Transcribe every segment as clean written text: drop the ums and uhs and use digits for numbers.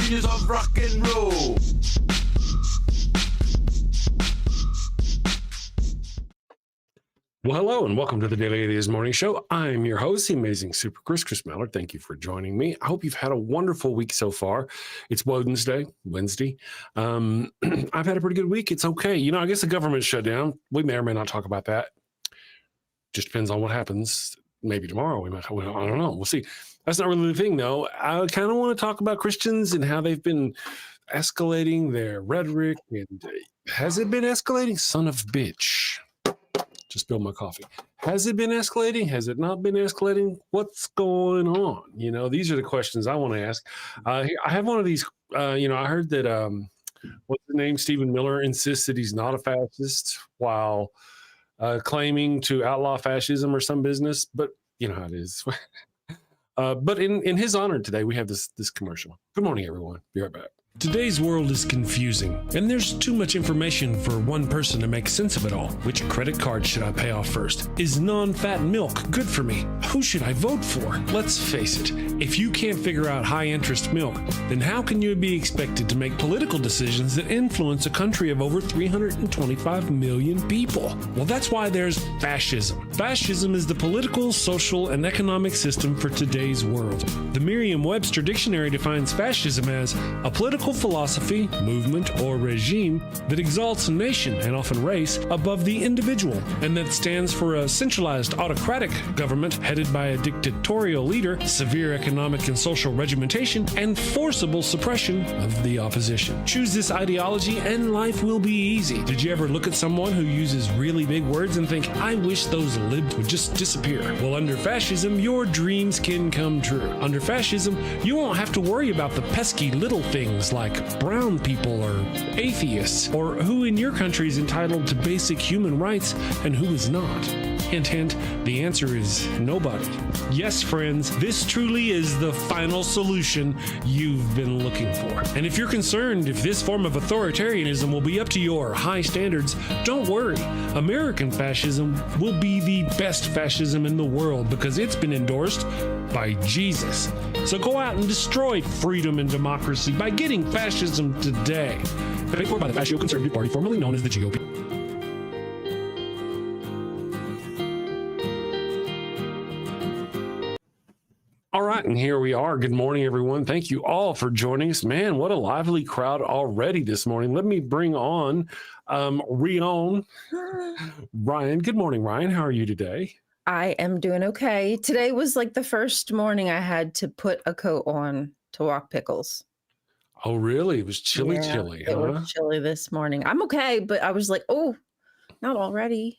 genius of rock and roll. Well, hello, and welcome to the Daily Atheism Morning Show. I'm your host, the amazing Super Chris Mallard. Thank you for joining me. I hope you've had a wonderful week so far. It's Wednesday. I've had a pretty good week. It's okay. You know, I guess the government shut down. We may or may not talk about that. Just depends on what happens. Maybe tomorrow we might. I don't know. We'll see. That's not really the thing, though. I kind of want to talk about Christians and how they've been escalating their rhetoric. And has it been escalating? Son of a bitch. Just spilled my coffee. Has it been escalating? Has it not been escalating? What's going on? You know, these are the questions I want to ask. I have one of these, I heard that, what's the name? Stephen Miller insists that he's not a fascist while claiming to outlaw fascism or some business, but you know how it is. But in his honor today, we have this commercial. Good morning, everyone. Be right back. Today's world is confusing, and there's too much information for one person to make sense of it all. Which credit card should I pay off first? Is non-fat milk good for me? Who should I vote for? Let's face it, if you can't figure out high-interest milk, then how can you be expected to make political decisions that influence a country of over 325 million people? Well, that's why there's fascism. Fascism is the political, social, and economic system for today's world. The Merriam-Webster Dictionary defines fascism as a political philosophy, movement, or regime that exalts a nation, and often race, above the individual, and that stands for a centralized autocratic government headed by a dictatorial leader, severe economic and social regimentation, and forcible suppression of the opposition. Choose this ideology and life will be easy. Did you ever look at someone who uses really big words and think, I wish those libs would just disappear? Well, under fascism, your dreams can come true. Under fascism, you won't have to worry about the pesky little things like brown people or atheists, or who in your country is entitled to basic human rights and who is not. Hint, hint, the answer is nobody. Yes, friends, this truly is the final solution you've been looking for. And if you're concerned if this form of authoritarianism will be up to your high standards, don't worry. American fascism will be the best fascism in the world because it's been endorsed by Jesus. So go out and destroy freedom and democracy by getting fascism today. Paid for by the Fascio Conservative Party, formerly known as the GOP. All right, and here we are. Good morning, everyone. Thank you all for joining us. Man, what a lively crowd already this morning. Let me bring on Ryan. Good morning, Ryan. How are you today? I am doing okay. Today was like the first morning I had to put a coat on to walk pickles. Oh, really? It was chilly, huh? It was chilly this morning. I'm okay, but I was like, oh, not already.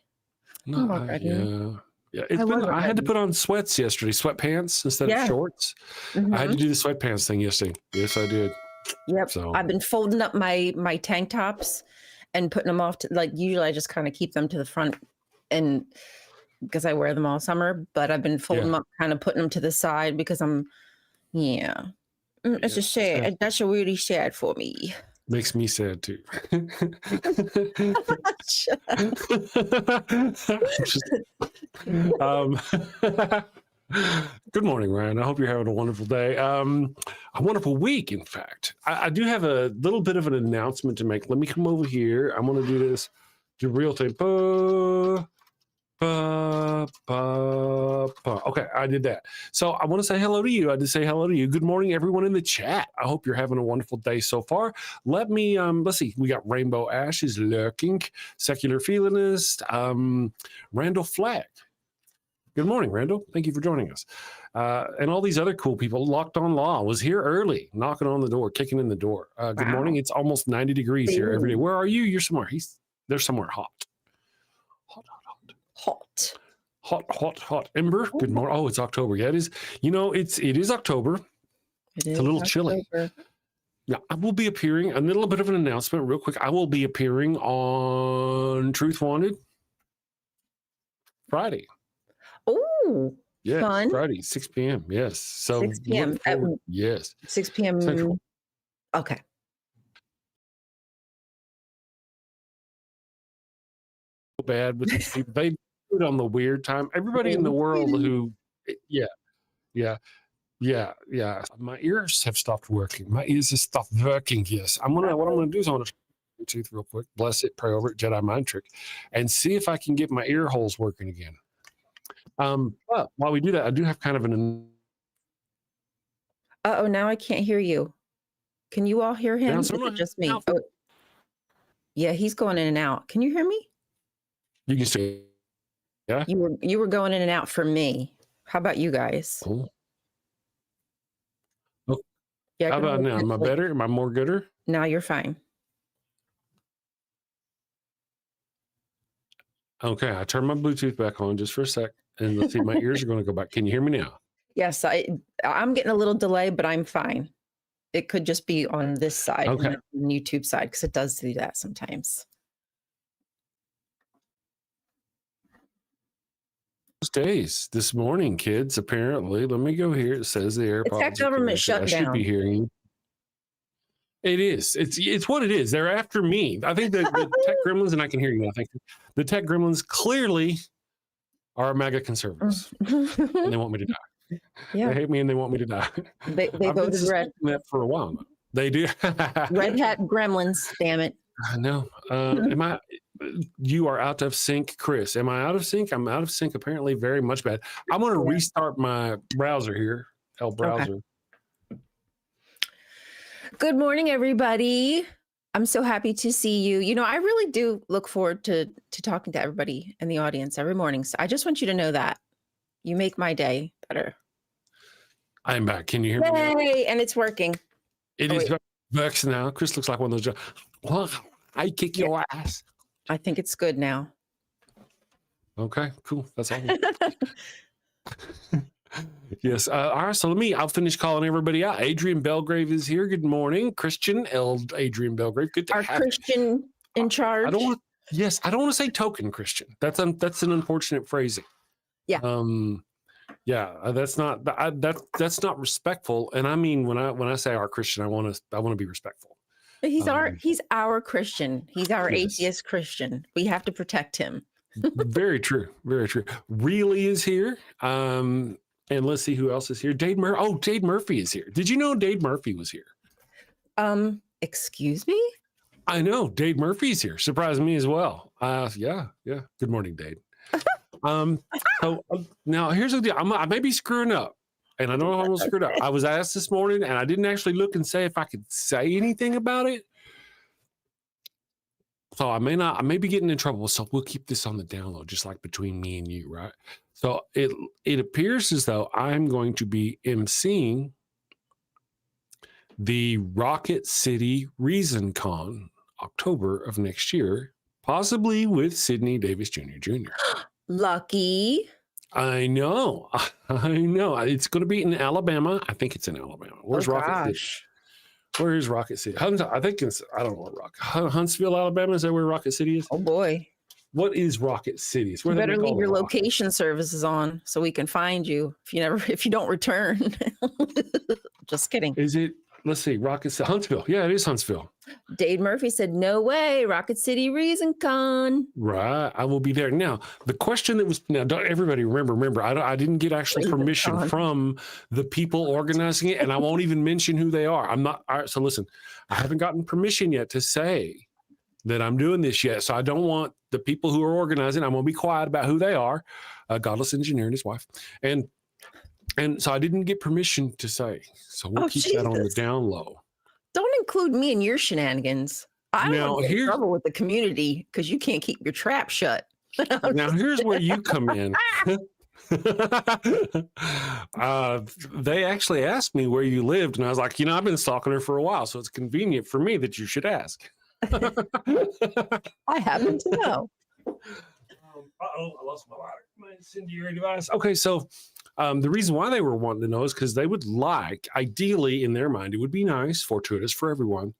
Not already. Yeah, I had to put on sweats yesterday, sweatpants instead of shorts. Mm-hmm. I had to do the sweatpants thing yesterday. Yes, I did. Yep. So I've been folding up my tank tops and putting them off to, like, usually I just kind of keep them to the front and because I wear them all summer, but I've been folding them up, kind of putting them to the side because it's just sad. That's really sad for me. Makes me sad too. Good morning, Ryan. I hope you're having a wonderful day. A wonderful week, in fact. I do have a little bit of an announcement to make. Let me come over here. I'm going to do this the real time. Okay, I did that. So I want to say hello to you. I did say hello to you. Good morning, everyone in the chat. I hope you're having a wonderful day so far. Let me, let's see. We got Rainbow Ash is lurking. Secular Feelinist. Randall Flagg. Good morning, Randall. Thank you for joining us. And all these other cool people. Locked on Law was here early, knocking on the door, kicking in the door. Good morning. It's almost 90 degrees here every day. Where are you? You're somewhere. They're somewhere hot. Hot. Ember, good morning. Oh, it's October. Yeah, it is. You know, it is October. It's a little chilly. Yeah, I will be appearing, a little bit of an announcement real quick. I will be appearing on Truth Wanted Friday. Oh, yeah, fun. Friday, 6 p.m. Yes. So 6 p.m. Yes. 6 p.m. Central. Okay. Bad with they do it on the weird time. Everybody in the world who, yeah. Yeah, yeah. My ears have stopped working. My ears have stopped working. Yes. What I'm gonna do is I'm gonna Bluetooth real quick, bless it, pray over it, Jedi mind trick, and see if I can get my ear holes working again. But while we do that, I do have kind of an Uh-oh, now I can't hear you. Can you all hear him? Is someone it just me? out. Oh, yeah, he's going in and out. Can you hear me? You can see. Yeah. You were going in and out for me. How about you guys? Cool. Oh, Yeah, I how can about only now? Am I translate. better? Am I more gooder? Now you're fine. Okay, I turned my Bluetooth back on just for a sec, and let's see. My ears are going to go back. Can you hear me now? Yes, I'm getting a little delay, but I'm fine. It could just be on this side, Okay. not the YouTube side, because it does do that sometimes. Days this morning, kids. Apparently, let me go here. It says the AirPods. It's that government I should be shutdown. hearing you. It is. It's what it is. They're after me. I think the tech gremlins, and I can hear you now. I think the tech gremlins clearly are MAGA conservatives, and they want me to die. Yeah, They hate me and they want me to die. they I've been voted red. suspecting that for a while now. They do. Red hat gremlins. Damn it. I know. You are out of sync, Chris. Am I out of sync? I'm out of sync. Apparently, very much bad. I'm going to restart my browser here. Browser. Okay. Good morning, everybody. I'm so happy to see you. You know, I really do look forward to talking to everybody in the audience every morning. So I just want you to know that you make my day better. I'm back. Can you hear me now? Yay! And it's working. It is Vex now. Chris looks like one of those. Well, I kick your ass. I think it's good now. Okay, cool. That's all. Yes. All right. So I'll finish calling everybody out. Adrian Belgrave is here. Good morning. Christian Adrian Belgrave. Good to Our have Christian in charge. I don't want to say token Christian. That's an unfortunate phrasing. Yeah. That's not respectful. And I mean, when I say our Christian, I want to be respectful. He's our Christian. He's our yes. atheist Christian. We have to protect him. Very true. Very true. Really is here. And let's see who else is here. Dade Murphy is here. Did you know Dade Murphy was here? Excuse me? I know Dade Murphy's here. Surprised me as well. Yeah. Good morning, Dade. So now here's the deal. I may be screwing up, and I know I'm almost screwed up. I was asked this morning, and I didn't actually look and say if I could say anything about it. So I may be getting in trouble. So we'll keep this on the download, just like between me and you, right? So it appears as though I'm going to be emceeing the Rocket City Reason Con October of next year, possibly with Sidney Davis Jr. Lucky. I know. It's going to be in Alabama. I think it's in Alabama. Where's Rocket City? Where is Rocket City? I think I don't know where Huntsville, Alabama. Is that where Rocket City is? Oh boy. What is Rocket City? It's where you better leave your rocket location services on so we can find you if you don't return. Just kidding. Is it? Let's see. Rocket City, Huntsville. Yeah, it is Huntsville. Dade Murphy said, "No way, Rocket City Reason Con." Right, I will be there. Now, the question that was don't everybody remember? I didn't get actual permission from the people organizing it, and I won't even mention who they are. I'm not. All right, so listen, I haven't gotten permission yet to say that I'm doing this yet. So I don't want the people who are organizing. I'm going to be quiet about who they are. Godless Engineer and his wife, and so I didn't get permission to say. So we'll keep that on the down low. Don't include me in your shenanigans. I don't want to get in trouble with the community because you can't keep your trap shut. Now, here's where you come in. They actually asked me where you lived, and I was like, I've been stalking her for a while, so it's convenient for me that you should ask. I happen to know. I lost my lighter. My incendiary device. Okay, so the reason why they were wanting to know is because they would like, ideally in their mind, it would be nice, fortuitous for everyone,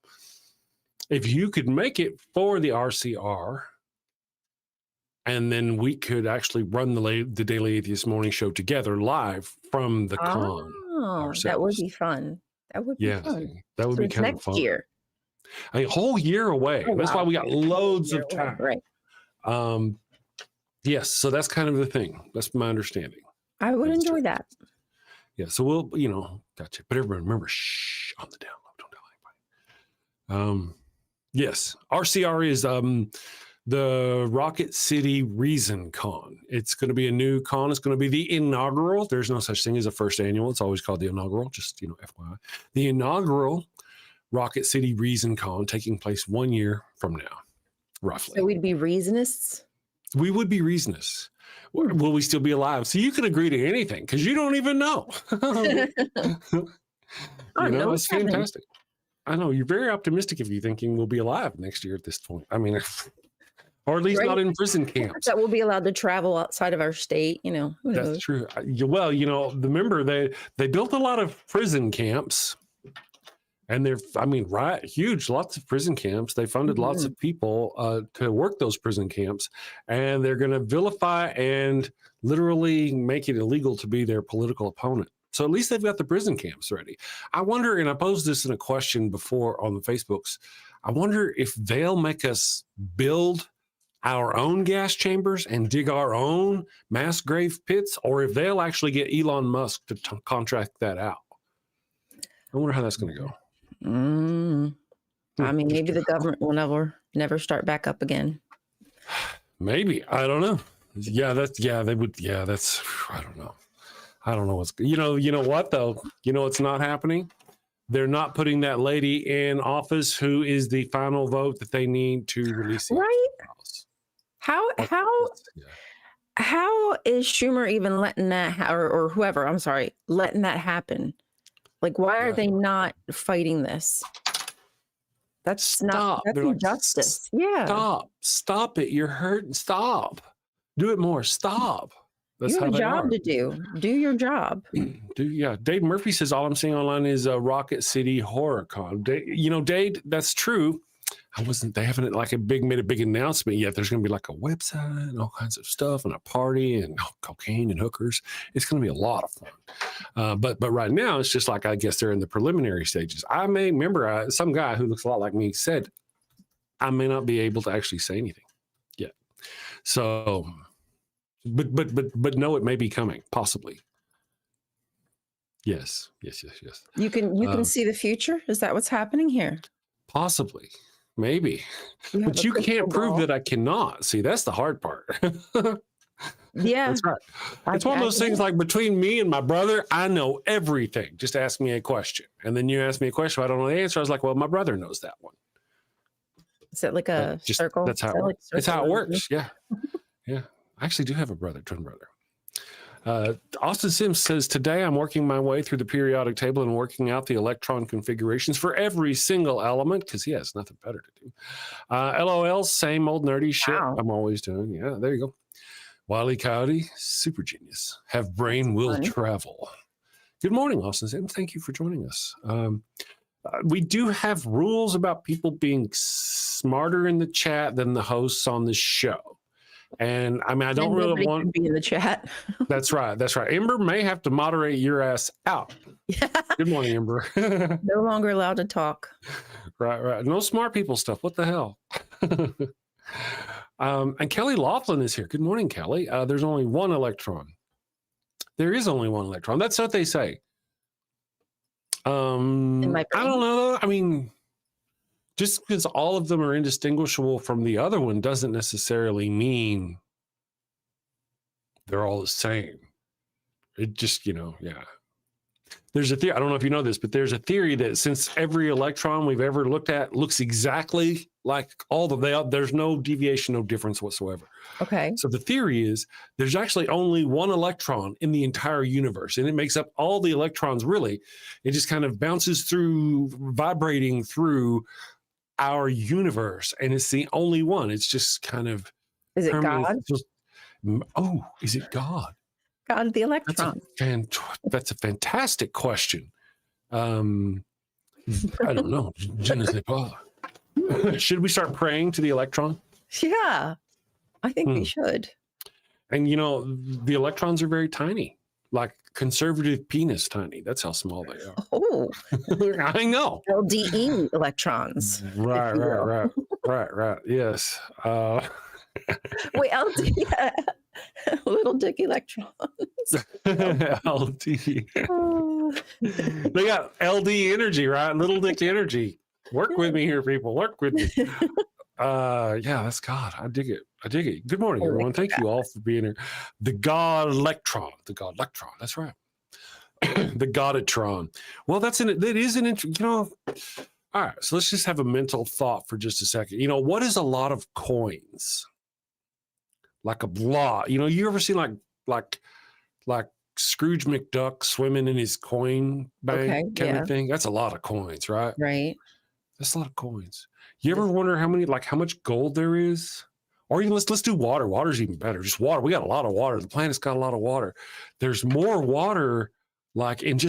if you could make it for the RCR, and then we could actually run the Daily Atheist Morning Show together live from the con. Ourselves. That would be fun. That would be fun. That would be kind of fun. Next year. A whole year away. That's why we got loads of time. Right. Yes, so that's kind of the thing. That's my understanding. I would enjoy that. Yeah. So we'll, gotcha. But everyone remember, shh, on the download. Don't tell anybody. Yes. RCR is the Rocket City Reason Con. It's going to be a new con. It's going to be the inaugural. There's no such thing as a first annual. It's always called the inaugural, just, FYI. The inaugural Rocket City Reason Con taking place 1 year from now, roughly. So we'd be reasonists? We would be reasonists. Will we still be alive? So you can agree to anything because you don't even know. It's fantastic. I know you're very optimistic if you're thinking we'll be alive next year at this point. I mean, or at least not in prison camps. That we'll be allowed to travel outside of our state, who knows? That's true. Well, remember they built a lot of prison camps, and they're, huge, lots of prison camps. They funded lots of people to work those prison camps, and they're going to vilify and literally make it illegal to be their political opponent. So at least they've got the prison camps ready. I wonder, and I posed this in a question before on the Facebooks, I wonder if they'll make us build our own gas chambers and dig our own mass grave pits, or if they'll actually get Elon Musk to contract that out. I wonder how that's going to go. Maybe the government will never start back up again. Maybe. I don't know. They would. Yeah, that's, I don't know. I don't know what's, you know what though? It's not happening. They're not putting that lady in office who is the final vote that they need to release. Right. How is Schumer even letting that, or whoever, I'm sorry, letting that happen? Like, why are they not fighting this? That's injustice. Stop it. You're hurting. Stop. Do it more. Stop. That's you have a job to do. Do your job. Dave Murphy says all I'm seeing online is a Rocket City Horror Con. Dave, that's true. They haven't made a big announcement yet. There's going to be like a website and all kinds of stuff and a party and cocaine and hookers. It's going to be a lot of fun. But right now it's just like, I guess they're in the preliminary stages. I may remember some guy who looks a lot like me said, I may not be able to actually say anything yet. So, but no, it may be coming, possibly. Yes. You can see the future. Is that what's happening here? Possibly, maybe, but you can't prove that I cannot. See, that's the hard part. Yeah, that's right. It's one of those things like between me and my brother, I know everything. Just ask me a question, and then you ask me a question, I don't know the answer. I was like, well, my brother knows that one. Is it like a circle? That's how it works. It's how it works. Yeah. I actually do have a twin brother. Austin Sims says, today I'm working my way through the periodic table and working out the electron configurations for every single element because he has nothing better to do. LOL, same old nerdy shit I'm always doing. Yeah, there you go. Wile E. Coyote, super genius. Have brain will travel. Good morning, Austin Sims. Thank you for joining us. We do have rules about people being smarter in the chat than the hosts on the show. And I don't really want to be in the chat. That's right. Ember may have to moderate your ass out. Yeah. Good morning, Ember. No longer allowed to talk. Right. No smart people stuff. What the hell? And Kelly Laughlin is here. Good morning, Kelly. There's only one electron. There is only one electron. That's what they say. I don't know. Just because all of them are indistinguishable from the other one doesn't necessarily mean they're all the same. It just, There's a theory, I don't know if you know this, but there's a theory that since every electron we've ever looked at looks exactly like all of them, there's no deviation, no difference whatsoever. Okay. So the theory is there's actually only one electron in the entire universe, and it makes up all the electrons, really. It just kind of bounces through, vibrating through our universe, and it's the only one. It's just kind of... Is it God? Is it God? God, the electron. That's a fantastic question. I don't know. Je ne sais pas. Should we start praying to the electron? Yeah, I think we should. And the electrons are very tiny, like conservative penis tiny. That's how small they are. Oh, I know. LDE electrons. Right. Yes. Wait, LDE. Little dick electrons. LD. Oh. They got LD energy, right? Little dick energy. Work with me here, people. Work with me. Yeah, that's God. I dig it. I dig it. Good morning, everyone. Thank you all for being here. The God electron. The God electron. That's right. The Godatron. Well, that is an all right. So let's just have a mental thought for just a second. What is a lot of coins? Like a lot. You ever seen like Scrooge McDuck swimming in his coin bank kind of thing? That's a lot of coins, right? Right. That's a lot of coins. You ever wonder how much gold there is? Or even let's do water. Water's even better. Just water. We got a lot of water. The planet's got a lot of water. There's more water. It's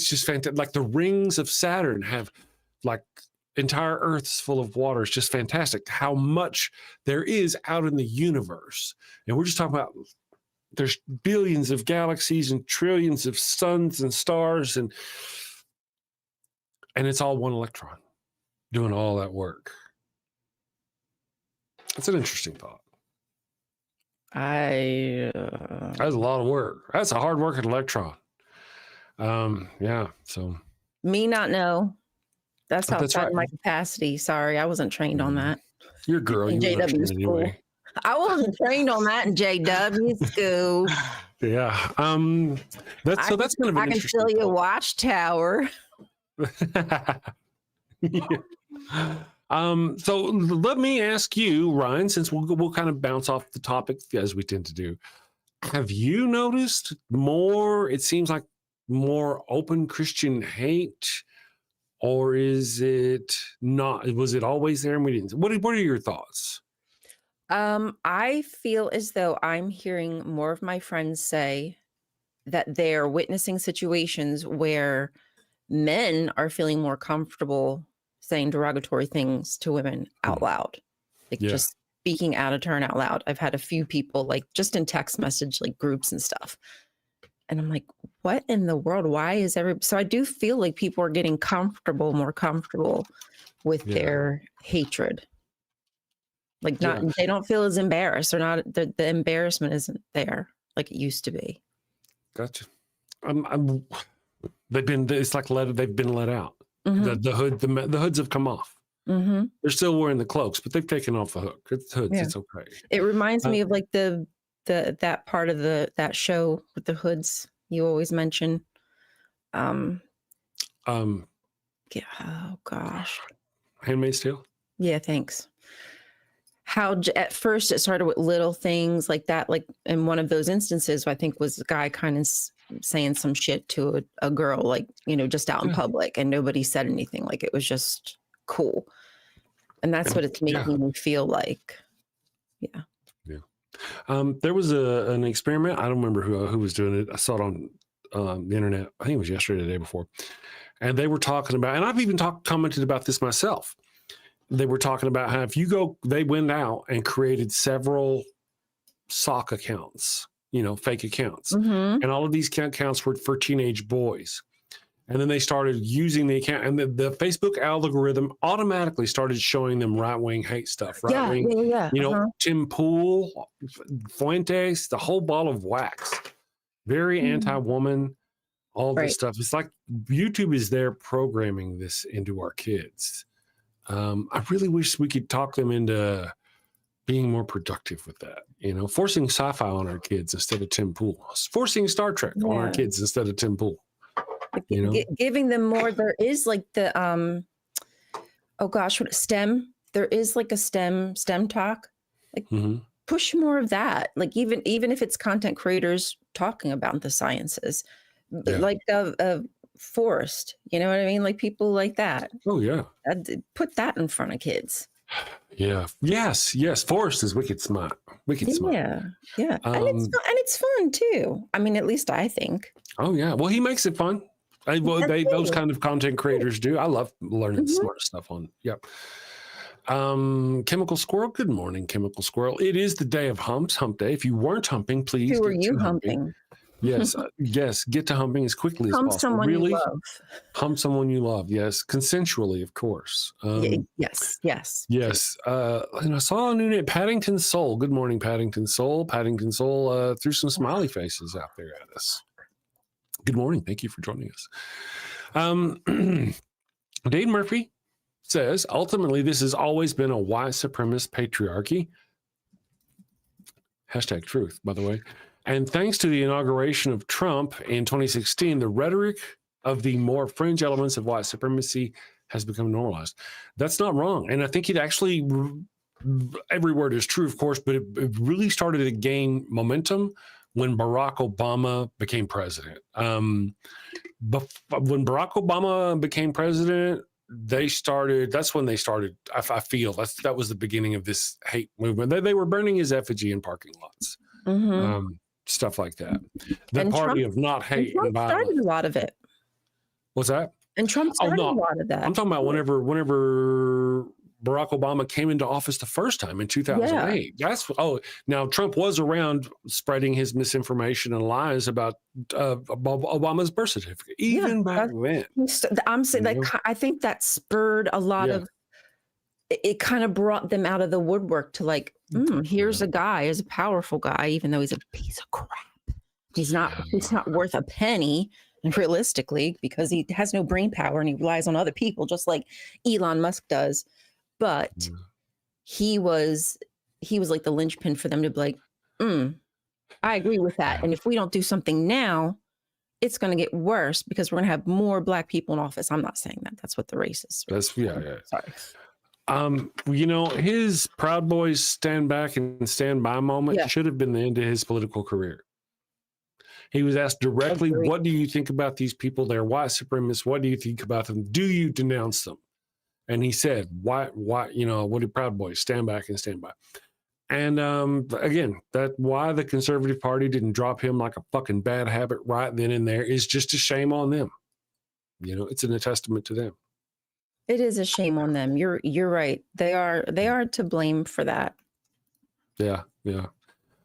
just fantastic. Like the rings of Saturn have entire Earth's full of water. It's just fantastic how much there is out in the universe. And we're just talking about there's billions of galaxies and trillions of suns and stars and it's all one electron doing all that work. That's an interesting thought. That's a lot of work. That's a hard working electron. So me not know. That's outside my capacity. Sorry, I wasn't trained on that. You're a girl. In JW school. Anyway. I wasn't trained on that in JW school. Yeah. That's kind of an interesting. I can fill you a watchtower. Yeah. So let me ask you, Ryan, since we'll kind of bounce off the topic as we tend to do. Have you noticed more? It seems like more open Christian hate, or is it not? Was it always there and we didn't? What are your thoughts? I feel as though I'm hearing more of my friends say that they're witnessing situations where men are feeling more comfortable saying derogatory things to women out loud, just speaking out of turn out loud. I've had a few people just in text message groups and stuff. And I'm like, what in the world? Why is so I do feel like people are getting more comfortable with their hatred. They don't feel as embarrassed or not. The embarrassment isn't there like it used to be. Gotcha. They've been let out. Mm-hmm. The hoods have come off. Mm-hmm. They're still wearing the cloaks, but they've taken off the hoods. Yeah. It's okay. It reminds me of that part of that show with the hoods you always mention. Oh gosh. Handmaid's Tale. Yeah, thanks. How at first it started with little things like that, in one of those instances, I think was the guy kind of saying some shit to a girl, just out in public, and nobody said anything. It was just cool. And that's what it's making me feel like. Yeah. Yeah. There was an experiment. I don't remember who was doing it. I saw it on the internet. I think it was yesterday, the day before. And they were talking about, and I've even commented about this myself. They were talking about how they went out and created several sock accounts, fake accounts. Mm-hmm. And all of these accounts were for teenage boys. And then they started using the account, and the Facebook algorithm automatically started showing them right-wing hate stuff. Right-wing, Tim Pool, Fuentes, the whole ball of wax. Very anti-woman, all this stuff. It's like YouTube is there programming this into our kids. I really wish we could talk them into being more productive with that, forcing sci-fi on our kids instead of Tim Pool, forcing Star Trek on our kids instead of Tim Pool. Giving them more. There is the STEM. There is a STEM talk. Push more of that. Even if it's content creators talking about the sciences, Forrest, you know what I mean? People like that. Oh yeah. Put that in front of kids. Yeah. Yes. Forrest is wicked smart. Smart. Yeah. And it's fun too. I mean, at least I think. Oh yeah. Well, he makes it fun. Those kind of content creators do. I love learning smart stuff on. Yep. Chemical Squirrel. Good morning, Chemical Squirrel. It is the day of hump day. If you weren't humping, please. Who are you humping? Yes, yes. Get to humping as quickly as Hump possible. someone you Really, love. hump someone you love. Yes, consensually, of course. Yes. Yes. And I saw a new name, Paddington Soul. Good morning, Paddington Soul. Paddington Soul threw some smiley faces out there at us. Good morning. Thank you for joining us. Dade Murphy says, ultimately, this has always been a white supremacist patriarchy. Hashtag truth, by the way. And thanks to the inauguration of Trump in 2016, the rhetoric of the more fringe elements of white supremacy has become normalized. That's not wrong. And I think it actually, every word is true, of course, but it really started to gain momentum when Barack Obama became president. When Barack Obama became president, that's when they started, I feel, that was the beginning of this hate movement. They were burning his effigy in parking lots. Stuff like that. The And party Trump- of not hate and Trump started violence. a lot of it. What's that? And Trump started a lot of that. I'm talking about whenever Barack Obama came into office the first time in 2008. Now Trump was around spreading his misinformation and lies about Obama's birth certificate, even back then. I'm saying, I think that spurred a lot of. It kind of brought them out of the woodwork to here's a guy, is a powerful guy, even though he's a piece of crap. He's not worth a penny, realistically, because he has no brain power and he relies on other people, just like Elon Musk does. But he was like the linchpin for them to be like, I agree with that. And if we don't do something now, it's going to get worse because we're going to have more Black people in office. I'm not saying that. That's what the racists. Sorry. His Proud Boys stand back and stand by moment should have been the end of his political career. He was asked directly, what do you think about these people? They're white supremacists. What do you think about them? Do you denounce them? And he said, why, what do Proud Boys stand back and stand by? And again, why the Conservative Party didn't drop him like a fucking bad habit right then and there is just a shame on them. It's a testament to them. It is a shame on them. You're right. They are to blame for that. Yeah.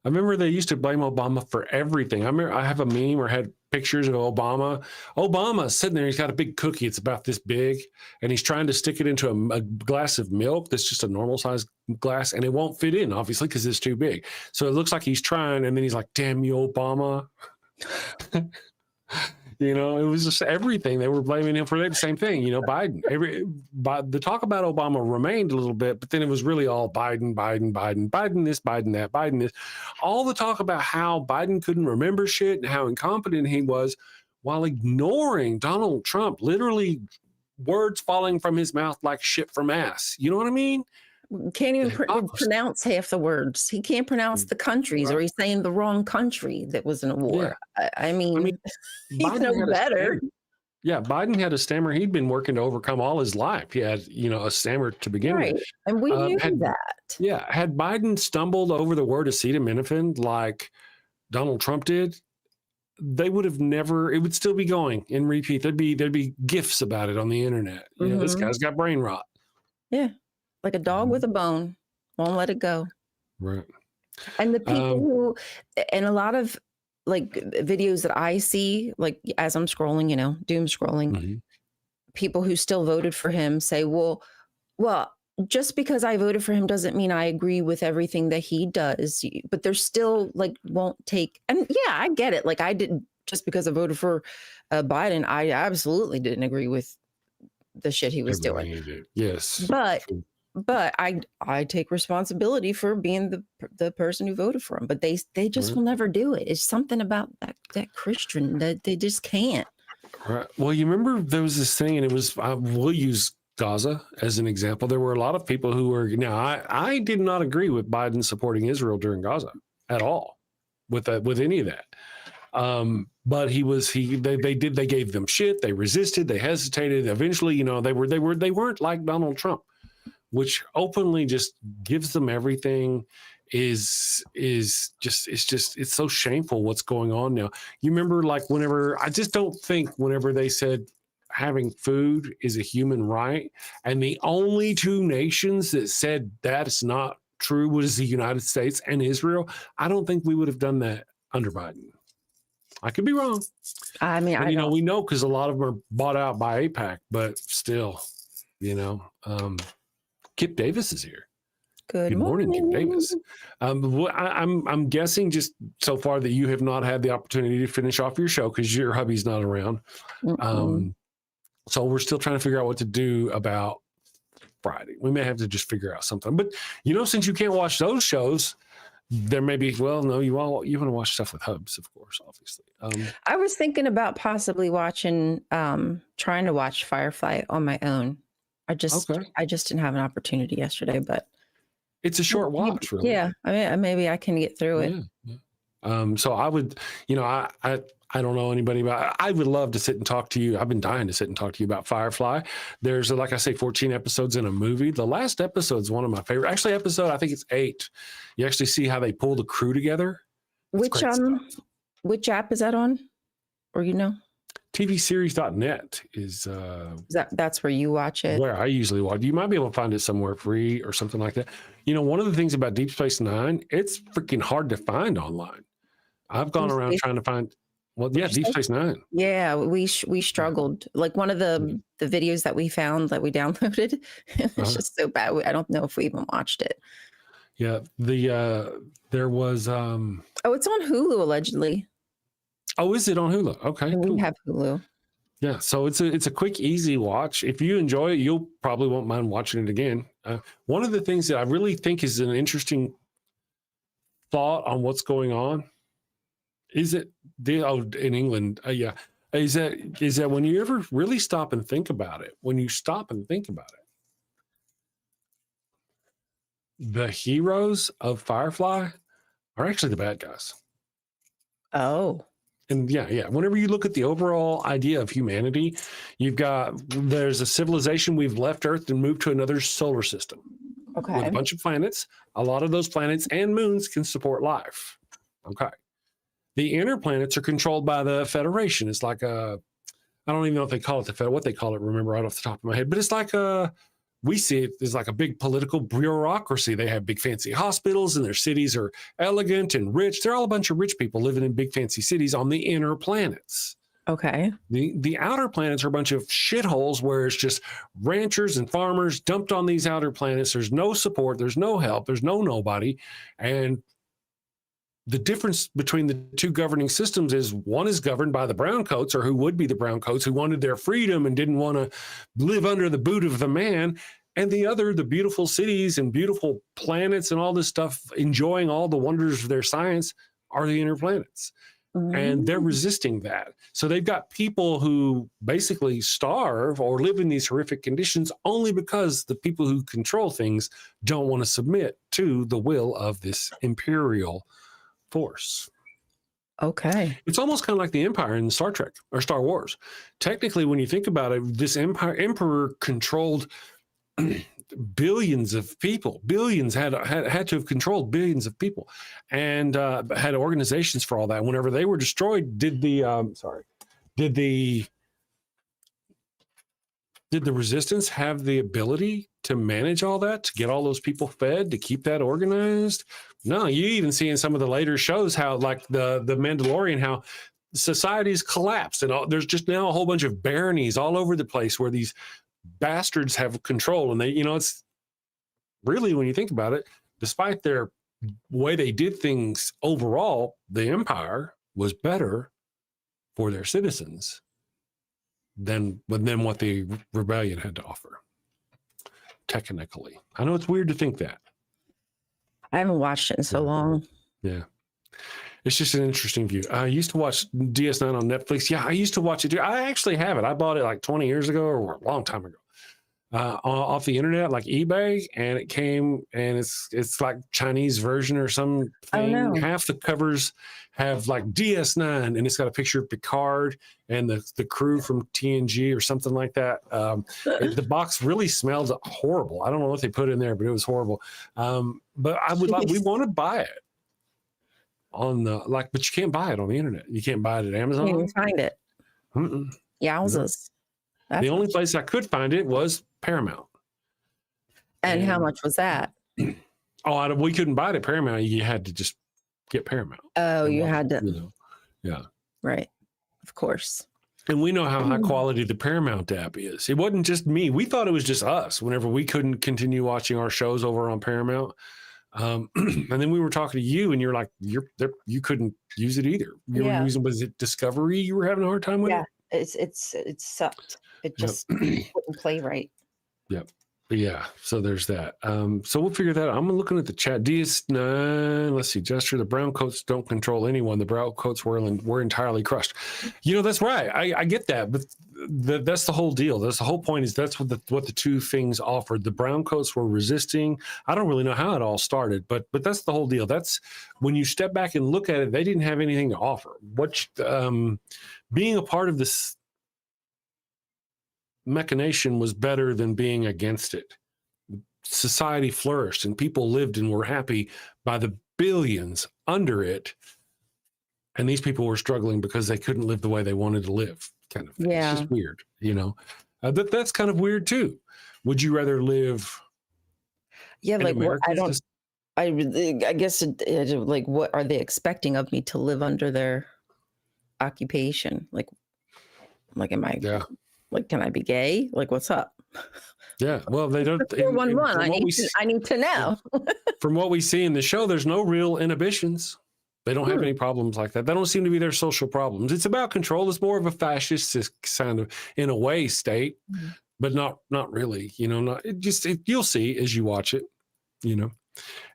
I remember they used to blame Obama for everything. I have a meme where I had pictures of Obama. Obama's sitting there. He's got a big cookie. It's about this big, and he's trying to stick it into a glass of milk that's just a normal size glass, and it won't fit in, obviously, because it's too big. So it looks like he's trying, and then he's like, "Damn you, Obama." It was just everything. They were blaming him for the same thing. Biden. The talk about Obama remained a little bit, but then it was really all Biden this, Biden that, Biden this. All the talk about how Biden couldn't remember shit and how incompetent he was while ignoring Donald Trump, literally words falling from his mouth like shit from ass. You know what I mean? Can't even pronounce half the words. He can't pronounce the countries, or he's saying the wrong country that was in a war. Yeah. I mean he's no better. Biden had a stammer he'd been working to overcome all his life. He had, a stammer to begin with. And we knew that. Yeah. Had Biden stumbled over the word acetaminophen like Donald Trump did, they would have never, it would still be going in repeat. There'd be GIFs about it on the internet. This guy's got brain rot. Yeah. Like a dog with a bone, won't let it go. Right. And the people and a lot of videos that I see, as I'm scrolling, doom scrolling, people who still voted for him say, well, just because I voted for him doesn't mean I agree with everything that he does, but they're still won't take. And yeah, I get it. I didn't, just because I voted for Biden, I absolutely didn't agree with the shit he was doing. Yes. But I take responsibility for being the person who voted for him. But they just will never do it. It's something about that Christian that they just can't. Right. Well, you remember there was this thing, and it was we'll use Gaza as an example. There were a lot of people who were I did not agree with Biden supporting Israel during Gaza at all with any of that. But they gave them shit. They resisted. They hesitated. Eventually, they weren't like Donald Trump, which openly just gives them everything. It's so shameful what's going on now. You remember whenever they said having food is a human right, and the only two nations that said that's not true was the United States and Israel. I don't think we would have done that under Biden. I could be wrong. I mean, And, I don't. we know because a lot of them are bought out by APAC, but still, Kip Davis is here. Good morning, Kip morning. Davis. I'm guessing just so far that you have not had the opportunity to finish off your show because your hubby's not around. So we're still trying to figure out what to do about Friday. We may have to just figure out something. But, since you can't watch those shows, there may be, well, no, you want to watch stuff with hubs, of course, obviously. I was thinking about possibly trying to watch Firefly on my own. I just didn't have an opportunity yesterday, but it's a short watch, really. Yeah, I mean, maybe I can get through it. Yeah. So I would, I don't know anybody about. I would love to sit and talk to you. I've been dying to sit and talk to you about Firefly. There's, like I say, 14 episodes in a movie. The last episode is one of my favorite. Actually, I think it's 8. You actually see how they pull the crew together. Which app is that on? Or TVseries.net is that's where you watch it. Where I usually watch. You might be able to find it somewhere free or something like that. One of the things about Deep Space Nine, it's freaking hard to find online. I've gone around trying to find. Well, yeah, Deep Space Nine. Yeah, we struggled. Like one of the videos that we found that we downloaded, it's just so bad. I don't know if we even watched it. Yeah, there was. Oh, it's on Hulu allegedly. Oh, is it on Hulu? Okay, we have Hulu. Yeah, so it's a quick, easy watch. If you enjoy it, you'll probably won't mind watching it again. One of the things that I really think is an interesting thought on what's going on is it in England, is that when you ever really stop and think about it, the heroes of Firefly are actually the bad guys. Oh. And whenever you look at the overall idea of humanity, there's a civilization, we've left Earth and moved to another solar system. Okay. With a bunch of planets. A lot of those planets and moons can support life. Okay. The inner planets are controlled by the Federation. It's like I don't even know if they call it what they call it, remember right off the top of my head, but it's like we see it as like a big political bureaucracy. They have big fancy hospitals and their cities are elegant and rich. They're all a bunch of rich people living in big fancy cities on the inner planets. Okay. The outer planets are a bunch of shitholes where it's just ranchers and farmers dumped on these outer planets. There's no support. There's no help. There's nobody. And the difference between the two governing systems is one is governed by the browncoats, or who would be the browncoats, who wanted their freedom and didn't want to live under the boot of the man. And the other, the beautiful cities and beautiful planets and all this stuff, enjoying all the wonders of their science, are the inner planets. And they're resisting that. So they've got people who basically starve or live in these horrific conditions only because the people who control things don't want to submit to the will of this imperial force. Okay. It's almost kind of like the Empire in Star Trek or Star Wars. Technically, when you think about it, this emperor controlled billions of people. Billions had to have controlled billions of people, and had organizations for all that. Whenever they were destroyed, did the resistance have the ability to manage all that, to get all those people fed, to keep that organized? No, you even see in some of the later shows how, like the Mandalorian, how societies collapsed, and there's just now a whole bunch of baronies all over the place where these bastards have control. And they, it's really, when you think about it, despite their way they did things overall, the Empire was better for their citizens than what the rebellion had to offer. Technically, I know it's weird to think that. I haven't watched it in so long. Yeah. It's just an interesting view. I used to watch DS9 on Netflix. Yeah, I used to watch it too. I actually have it. I bought it like 20 years ago or a long time ago off the internet, like eBay, and it came, and it's like Chinese version or something. Oh, no. Half the covers have like DS9, and it's got a picture of Picard and the crew from TNG or something like that. The box really smells horrible. I don't know what they put in there, but it was horrible. But we want to buy it on but you can't buy it on the internet. You can't buy it at Amazon. You can find it. Yowzas. No. The only place I could find it was Paramount. And how much was that? We couldn't buy it at Paramount. You had to just get Paramount. Oh, you had to. Yeah. Right. Of course. And we know how high quality the Paramount app is. It wasn't just me. We thought it was just us whenever we couldn't continue watching our shows over on Paramount. And then we were talking to you and you're like, you couldn't use it either. You were using, was it Discovery? You were having a hard time with it? It sucked. It just Yep. wouldn't play right. Yep. Yeah, so there's that. So we'll figure that out. I'm looking at the chat. DS9, let's see, Gesture, the brown coats don't control anyone. The brown coats were entirely crushed. You know, that's right. I get that, but that's the whole deal. That's the whole point is that's what the two things offered. The brown coats were resisting. I don't really know how it all started, but that's the whole deal. That's when you step back and look at it, they didn't have anything to offer. Being a part of this machination was better than being against it. Society flourished and people lived and were happy by the billions under it. And these people were struggling because they couldn't live the way they wanted to live, kind of thing. Yeah. It's just weird, you know. That's kind of weird too. Would you rather live Yeah, in like what, America? I guess like what are they expecting of me to live under their occupation? Like am I like, can I be gay? Like, what's up? Yeah, well, they don't. 411. I need to know. From what we see in the show, there's no real inhibitions. They don't have any problems like that. That don't seem to be their social problems. It's about control. It's more of a fascist kind of, in a way, state, but not really. You know, you'll see as you watch it. You know,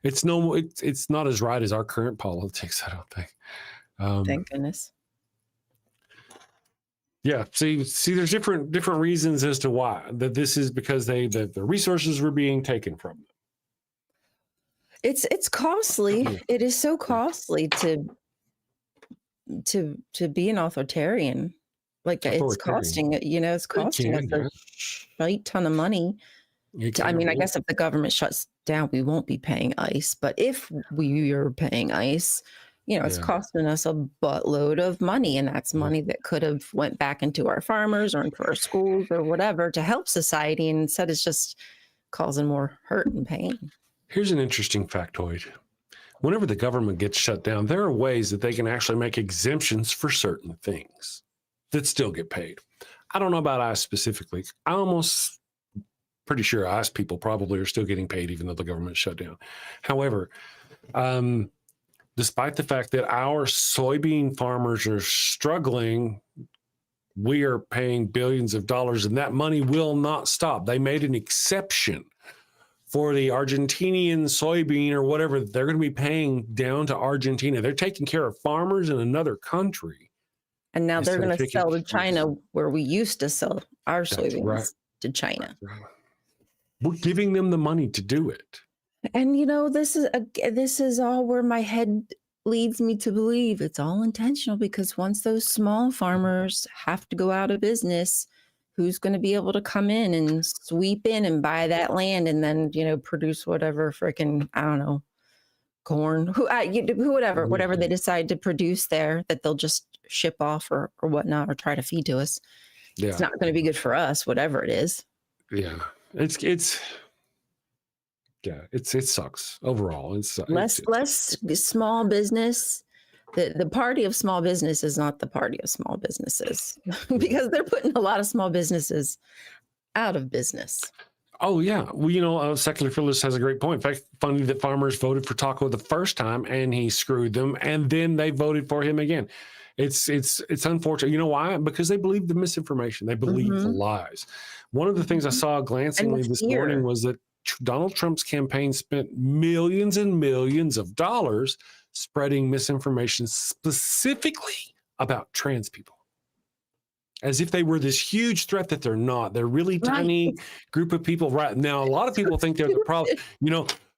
it's not as right as our current politics. I don't think. Thank goodness. Yeah, see, there's different reasons as to why. That this is because the resources were being taken from them. It's costly. It is so costly to be an authoritarian. Like it's costing us a shite ton of money. I mean, I guess if the government shuts down, we won't be paying ICE. But if we are paying ICE, it's costing us a buttload of money, and that's money that could have went back into our farmers or into our schools or whatever to help society. And instead, it's just causing more hurt and pain. Here's an interesting factoid. Whenever the government gets shut down, there are ways that they can actually make exemptions for certain things that still get paid. I don't know about ICE specifically. I'm almost pretty sure ICE people probably are still getting paid even though the government shut down. However, despite the fact that our soybean farmers are struggling, we are paying billions of dollars, and that money will not stop. They made an exception for the Argentinian soybean or whatever. They're going to be paying down to Argentina. They're taking care of farmers in another country. And now they're going to sell to China, where we used to sell our soybeans to China. Right. We're giving them the money to do it. And this is all where my head leads me to believe it's all intentional, because once those small farmers have to go out of business, who's going to be able to come in and sweep in and buy that land and then produce whatever freaking, I don't know, corn, whatever they decide to produce there that they'll just ship off or whatnot or try to feed to us. Yeah. It's not going to be good for us, whatever it is. Yeah, it sucks overall. It's less small business. The party of small business is not the party of small businesses because they're putting a lot of small businesses out of business. Oh yeah, well, Secular Phyllis has a great point. In fact, funny that farmers voted for Taco the first time and he screwed them, and then they voted for him again. It's unfortunate. You know why? Because they believe the misinformation. They believe the lies. One of the things I saw glancingly this morning was that Donald Trump's campaign spent millions and millions of dollars spreading misinformation specifically about trans people, as if they were this huge threat that they're not. They're really tiny group of people. Right now, a lot of people think they're the problem.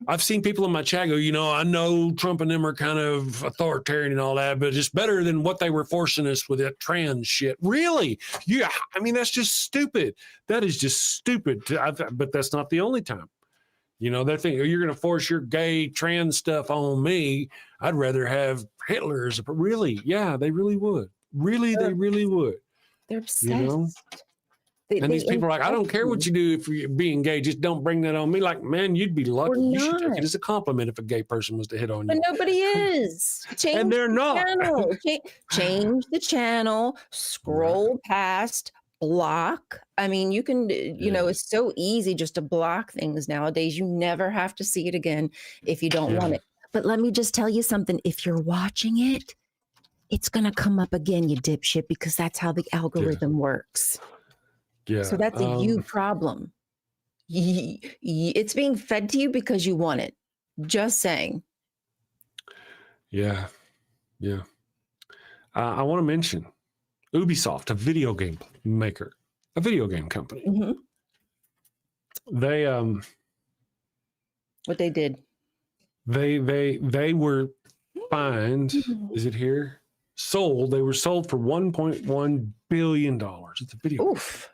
I've seen people in my chat go, I know Trump and them are kind of authoritarian and all that, but it's better than what they were forcing us with that trans shit. Really? Yeah. I mean, that's just stupid. That is just stupid. But that's not the only time. They're thinking, you're going to force your gay trans stuff on me. I'd rather have Hitler's. Really? Yeah, they really would. They really would. They're obsessed. And these people are like, I don't care what you do if you're being gay, just don't bring that on me. Like, man, you'd be lucky. You should take it as a compliment if a gay person was to hit on you. But nobody is. Change and they're the not. Channel. Change the channel, scroll past, block. I mean, you can, you know, it's so easy just to block things nowadays. You never have to see it again if you don't want it. But let me just tell you something. If you're watching it, it's going to come up again, you dipshit, because that's how the algorithm works. Yeah. So that's a you problem. It's being fed to you because you want it. Just saying. Yeah. Yeah. I want to mention Ubisoft, a video game maker, a video game company. Mm-hmm. They what they did. They were fined. Is it here? Sold. They were sold for $1.1 billion. It's a video. Oof.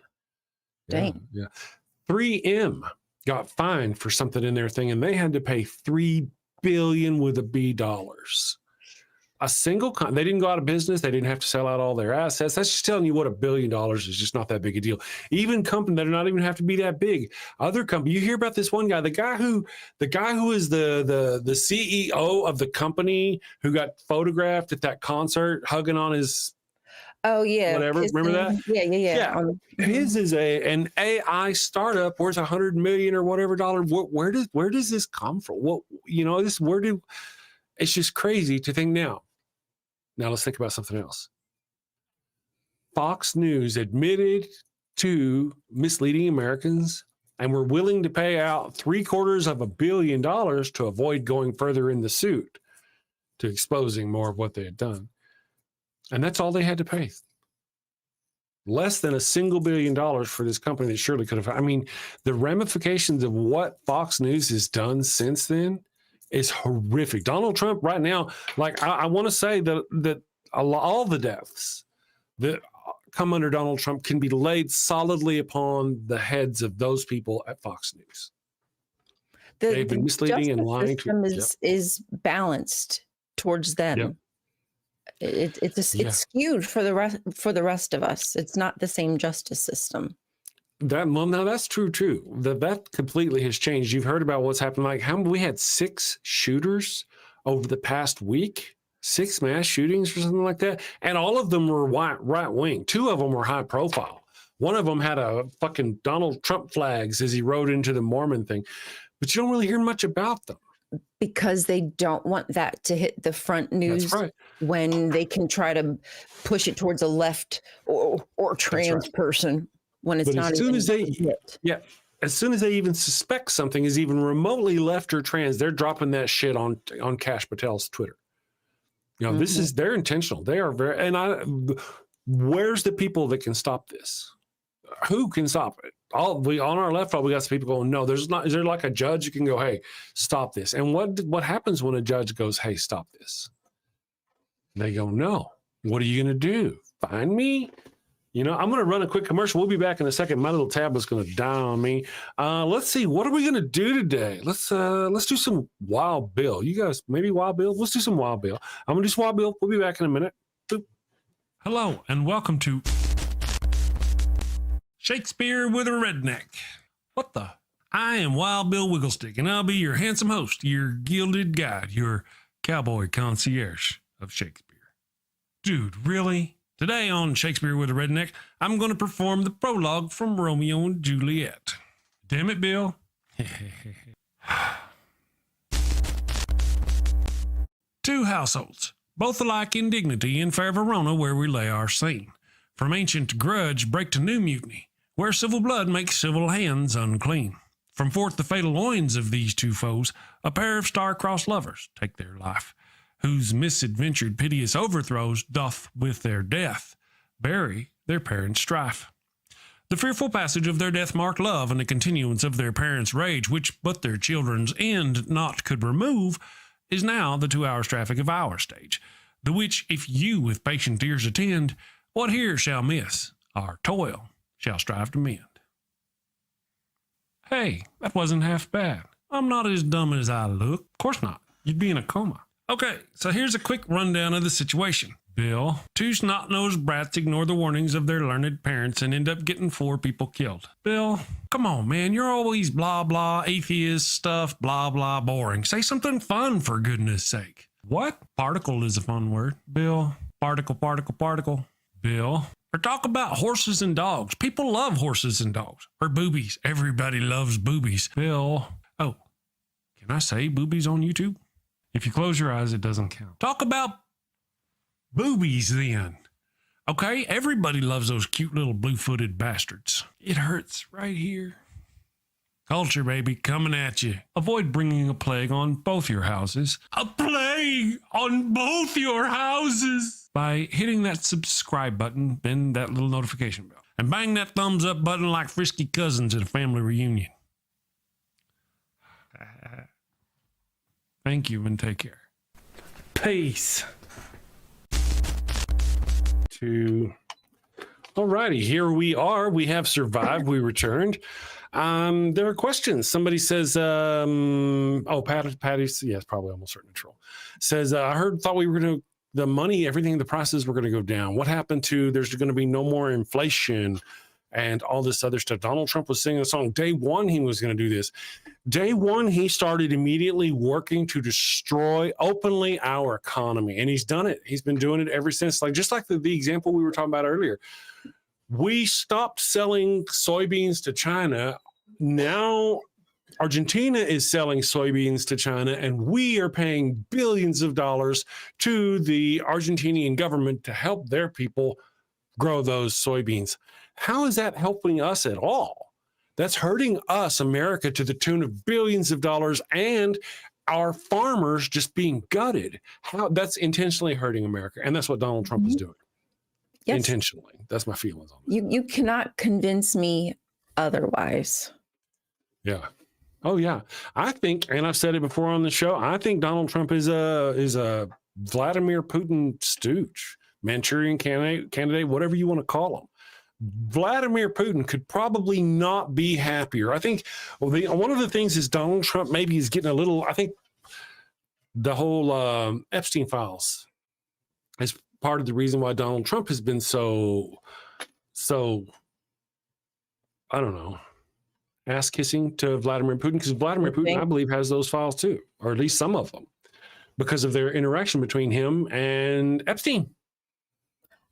Dang. Yeah. 3M got fined for something in their thing, and they had to pay $3 billion with a B dollars. A single they didn't go out of business. They didn't have to sell out all their assets. That's just telling you what $1 billion is just not that big a deal. Even companies that are not even have to be that big. Other companies, you hear about this one guy, the guy who is the CEO of the company who got photographed at that concert hugging on his whatever. Remember that? Yeah. His is an AI startup worth $100 million or whatever dollar. Where does this come from? What it's just crazy to think now. Now let's think about something else. Fox News admitted to misleading Americans and were willing to pay out $750 million to avoid going further in the suit, to exposing more of what they had done. And that's all they had to pay. Less than $1 billion for this company that surely could have. I mean, the ramifications of what Fox News has done since then is horrific. Donald Trump right now, like I want to say that all the deaths that come under Donald Trump can be laid solidly upon the heads of those people at Fox News. They've been misleading and lying to is balanced towards them. Yep. It's skewed for the rest of us. It's not the same justice system. Now that's true too. That completely has changed. You've heard about what's happened. Like we had 6 shooters over the past week, 6 mass shootings or something like that, and all of them were right wing. 2 of them were high profile. One of them had a fucking Donald Trump flags as he rode into the Mormon thing, but you don't really hear much about them. Because they don't want that to hit the front news when they can try to push it towards a left or trans person when it's not even hit. Yeah. As soon as they even suspect something is even remotely left or trans, they're dropping that shit on Kash Patel's Twitter. You know, they're intentional. They are where's the people that can stop this? Who can stop it? On our left, we got some people going, no, there's not. Is there like a judge who can go, hey, stop this? And what happens when a judge goes, hey, stop this? They go, no. What are you going to do? Fine me? You know, I'm going to run a quick commercial. We'll be back in a second. My little tablet's going to die on me. Let's see. What are we going to do today? Let's do some Wild Bill. You guys, maybe Wild Bill? Let's do some Wild Bill. I'm going to do some Wild Bill. We'll be back in a minute. Boop. Hello, and welcome to Shakespeare with a Redneck. What the? I am Wild Bill Wigglestick, and I'll be your handsome host, your gilded guide, your cowboy concierge of Shakespeare. Dude, really? Today on Shakespeare with a Redneck, I'm going to perform the prologue from Romeo and Juliet. Damn it, Bill. Two households, both alike in dignity in fair Verona, where we lay our scene. From ancient grudge break to new mutiny, where civil blood makes civil hands unclean. From forth the fatal loins of these two foes, a pair of star-crossed lovers take their life, whose misadventured piteous overthrows doth with their death bury their parents' strife. The fearful passage of their death-marked love and the continuance of their parents' rage, which but their children's end not could remove, is now the 2 hours traffic of our stage, the which if you with patient ears attend, what here shall miss, our toil shall strive to mend. Hey, that wasn't half bad. I'm not as dumb as I look. Of course not. You'd be in a coma. Okay, so here's a quick rundown of the situation. Bill, two snot-nosed brats ignore the warnings of their learned parents and end up getting 4 people killed. Bill, come on, man. You're always blah, blah, atheist stuff, blah, blah, boring. Say something fun, for goodness sake. What? Particle is a fun word. Bill, particle, particle, particle. Bill, or talk about horses and dogs. People love horses and dogs. Or boobies. Everybody loves boobies. Bill, oh, can I say boobies on YouTube? If you close your eyes, it doesn't count. Talk about boobies then. Okay, everybody loves those cute little blue-footed bastards. It hurts right here. Culture, baby, coming at you. Avoid bringing a plague on both your houses. A plague on both your houses! By hitting that subscribe button, then that little notification bell. And bang that thumbs up button like frisky cousins at a family reunion. Thank you and take care. Peace. Alrighty, here we are. We have survived. We returned. There are questions. Somebody says, Patty's, yes, probably almost certain troll. Says, thought we were going to, the money, everything, the prices were going to go down. What happened to, there's going to be no more inflation and all this other stuff. Donald Trump was singing a song. Day one, he was going to do this. Day one, he started immediately working to destroy openly our economy. And he's done it. He's been doing it ever since. Like, just like the example we were talking about earlier. We stopped selling soybeans to China. Now Argentina is selling soybeans to China, and we are paying billions of dollars to the Argentinian government to help their people grow those soybeans. How is that helping us at all? That's hurting us, America, to the tune of billions of dollars, and our farmers just being gutted. How that's intentionally hurting America, and that's what Donald Trump is doing. Yes. Intentionally. That's my feelings on that. You cannot convince me otherwise. Yeah. Oh yeah. I think, and I've said it before on the show, I think Donald Trump is a Vladimir Putin stooge, Manchurian candidate, whatever you want to call him. Vladimir Putin could probably not be happier. I think one of the things is Donald Trump maybe is getting a little, I think the whole Epstein files is part of the reason why Donald Trump has been so, I don't know, ass kissing to Vladimir Putin, because Vladimir Putin, I believe, has those files too, or at least some of them, because of their interaction between him and Epstein.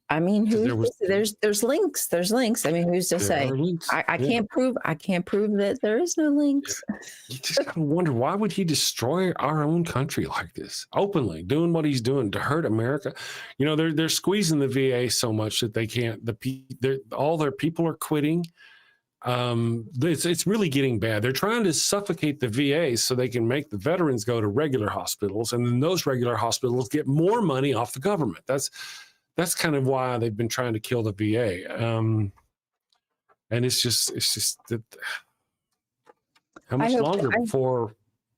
I mean, there's links. There's links. I mean, who's to say? I can't prove that there is no links. You just gotta wonder, why would he destroy our own country like this, openly doing what he's doing to hurt America? You know, they're squeezing the VA so much that they can't. All their people are quitting. It's really getting bad. They're trying to suffocate the VA so they can make the veterans go to regular hospitals, and then those regular hospitals get more money off the government. That's kind of why they've been trying to kill the VA. And it's just that. How much longer before?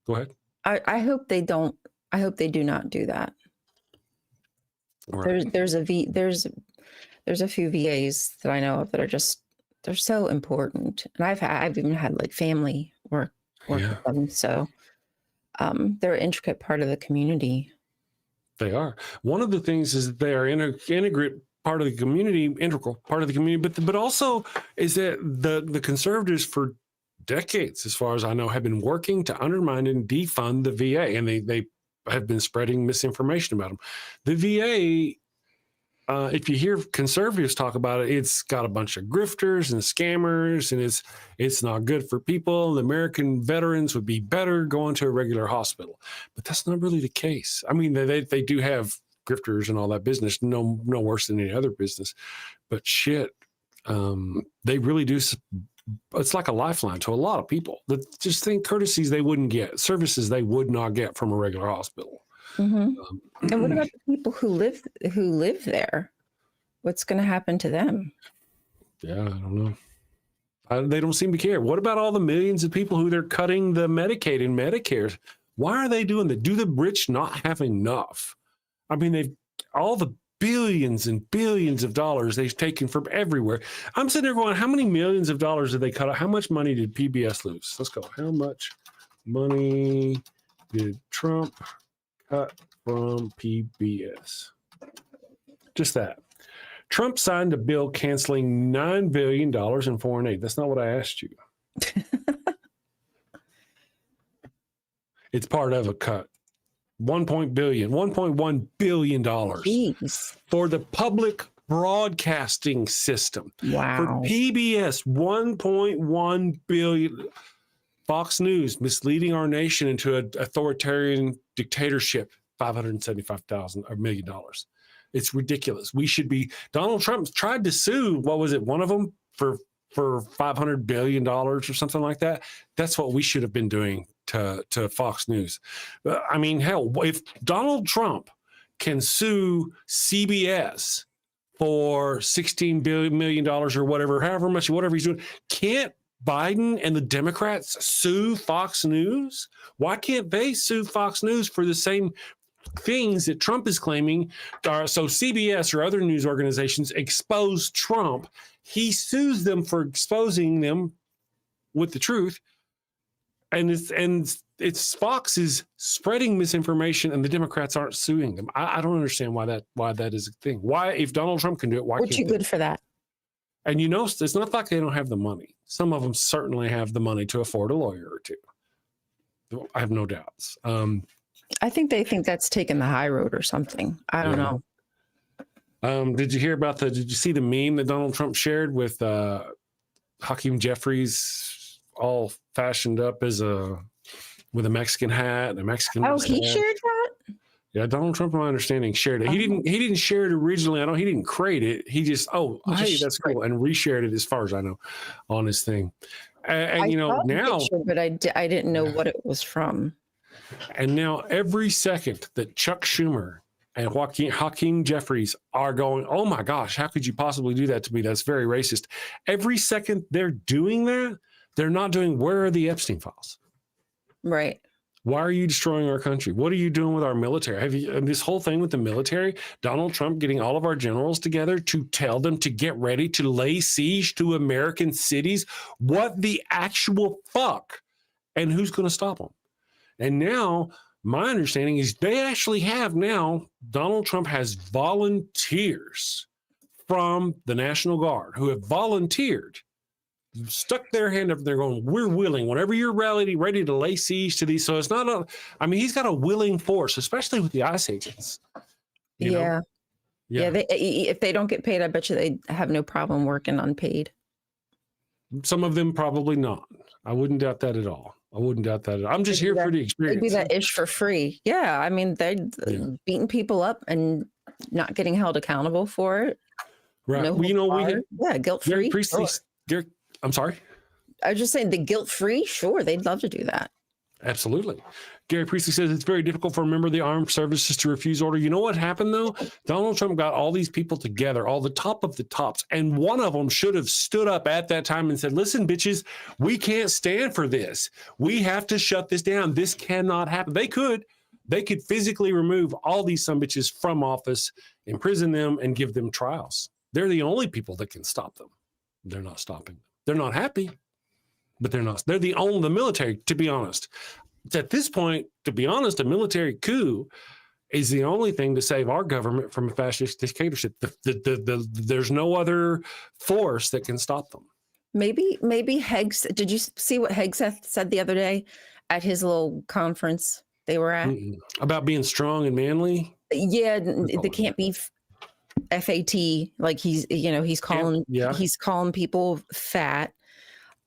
Go ahead. I hope they don't. I hope they do not do that. Right. There's a few VAs that I know of that are just, they're so important, and I've even had like family work with them. So they're an intricate part of the community. They are. One of the things is that they are integral part of the community, but also is that the conservatives for decades, as far as I know, have been working to undermine and defund the VA, and they have been spreading misinformation about them. The VA, if you hear conservatives talk about it, it's got a bunch of grifters and scammers, and it's not good for people. The American veterans would be better going to a regular hospital, but that's not really the case. I mean, they do have grifters and all that business, no worse than any other business, but shit, they really do. It's like a lifeline to a lot of people that just think courtesies they wouldn't get, services they would not get from a regular hospital. Mm-hmm. And what about the people who live there? What's going to happen to them? Yeah, I don't know. They don't seem to care. What about all the millions of people who they're cutting the Medicaid and Medicare? Why are they doing that? Do the rich not have enough? I mean, they've all the billions and billions of dollars they've taken from everywhere. I'm sitting there going, how many millions of dollars did they cut out? How much money did PBS lose? Let's go. How much money did Trump cut from PBS? Just that. Trump signed a bill canceling $9 billion in foreign aid. That's not what I asked you. It's part of a cut. $1.1 billion Jeez. for the public broadcasting system. Wow. For PBS, $1.1 billion. Fox News misleading our nation into an authoritarian dictatorship, $575,000 million. It's ridiculous. We should be. Donald Trump tried to sue. What was it? One of them for $500 billion or something like that. That's what we should have been doing to Fox News. I mean, hell, if Donald Trump can sue CBS for $16 million or whatever, however much, whatever he's doing, can't Biden and the Democrats sue Fox News? Why can't they sue Fox News for the same things that Trump is claiming? So CBS or other news organizations expose Trump. He sues them for exposing them with the truth. And it's Fox is spreading misinformation, and the Democrats aren't suing them. I don't understand why that is a thing. Why, if Donald Trump can do it, why We're can't too they? good for that. And you know, it's not like they don't have the money. Some of them certainly have the money to afford a lawyer or two. I have no doubts. I think they think that's taking the high road or something. I don't know. Did you see the meme that Donald Trump shared with Hakeem Jeffries, all fashioned up with a Mexican hat and a Mexican mustache? He shared that? Yeah, Donald Trump, my understanding, shared it. He didn't share it originally. He didn't create it. He just, hey, that's cool, and reshared it, as far as I know, on his thing. And you know, now, picture, but I didn't know what it was from. And now every second that Chuck Schumer and Hakeem Jeffries are going, oh my gosh, how could you possibly do that to me? That's very racist. Every second they're doing that, they're not doing, where are the Epstein files? Right. Why are you destroying our country? What are you doing with our military? And this whole thing with the military, Donald Trump getting all of our generals together to tell them to get ready to lay siege to American cities. What the actual fuck? And who's going to stop them? And now my understanding is they actually have now, Donald Trump has volunteers from the National Guard who have volunteered, stuck their hand up there going, we're willing, whenever you're ready to lay siege to these. So it's not he's got a willing force, especially with the ICE agents. Yeah. If they don't get paid, I bet you they have no problem working unpaid. Some of them probably not. I wouldn't doubt that at all. I'm just here for the experience. They'd do that ish for free. Yeah. I mean, they're beating people up and not getting held accountable for it. Right. No, guilt-free. I'm sorry? I was just saying, the guilt-free, sure, they'd love to do that. Absolutely. Gary Priestley says it's very difficult for a member of the armed services to refuse order. You know what happened, though? Donald Trump got all these people together, all the top of the tops, and one of them should have stood up at that time and said, listen, bitches, we can't stand for this. We have to shut this down. This cannot happen. They could physically remove all these sumbitches from office, imprison them, and give them trials. They're the only people that can stop them. They're not stopping them. They're not happy, but they're not. They're the military, to be honest. At this point, to be honest, a military coup is the only thing to save our government from a fascist dictatorship. There's no other force that can stop them. Maybe Hegseth, did you see what Hegseth said the other day at his little conference they were at? About being strong and manly? Yeah, they can't be FAT, like he's calling people fat,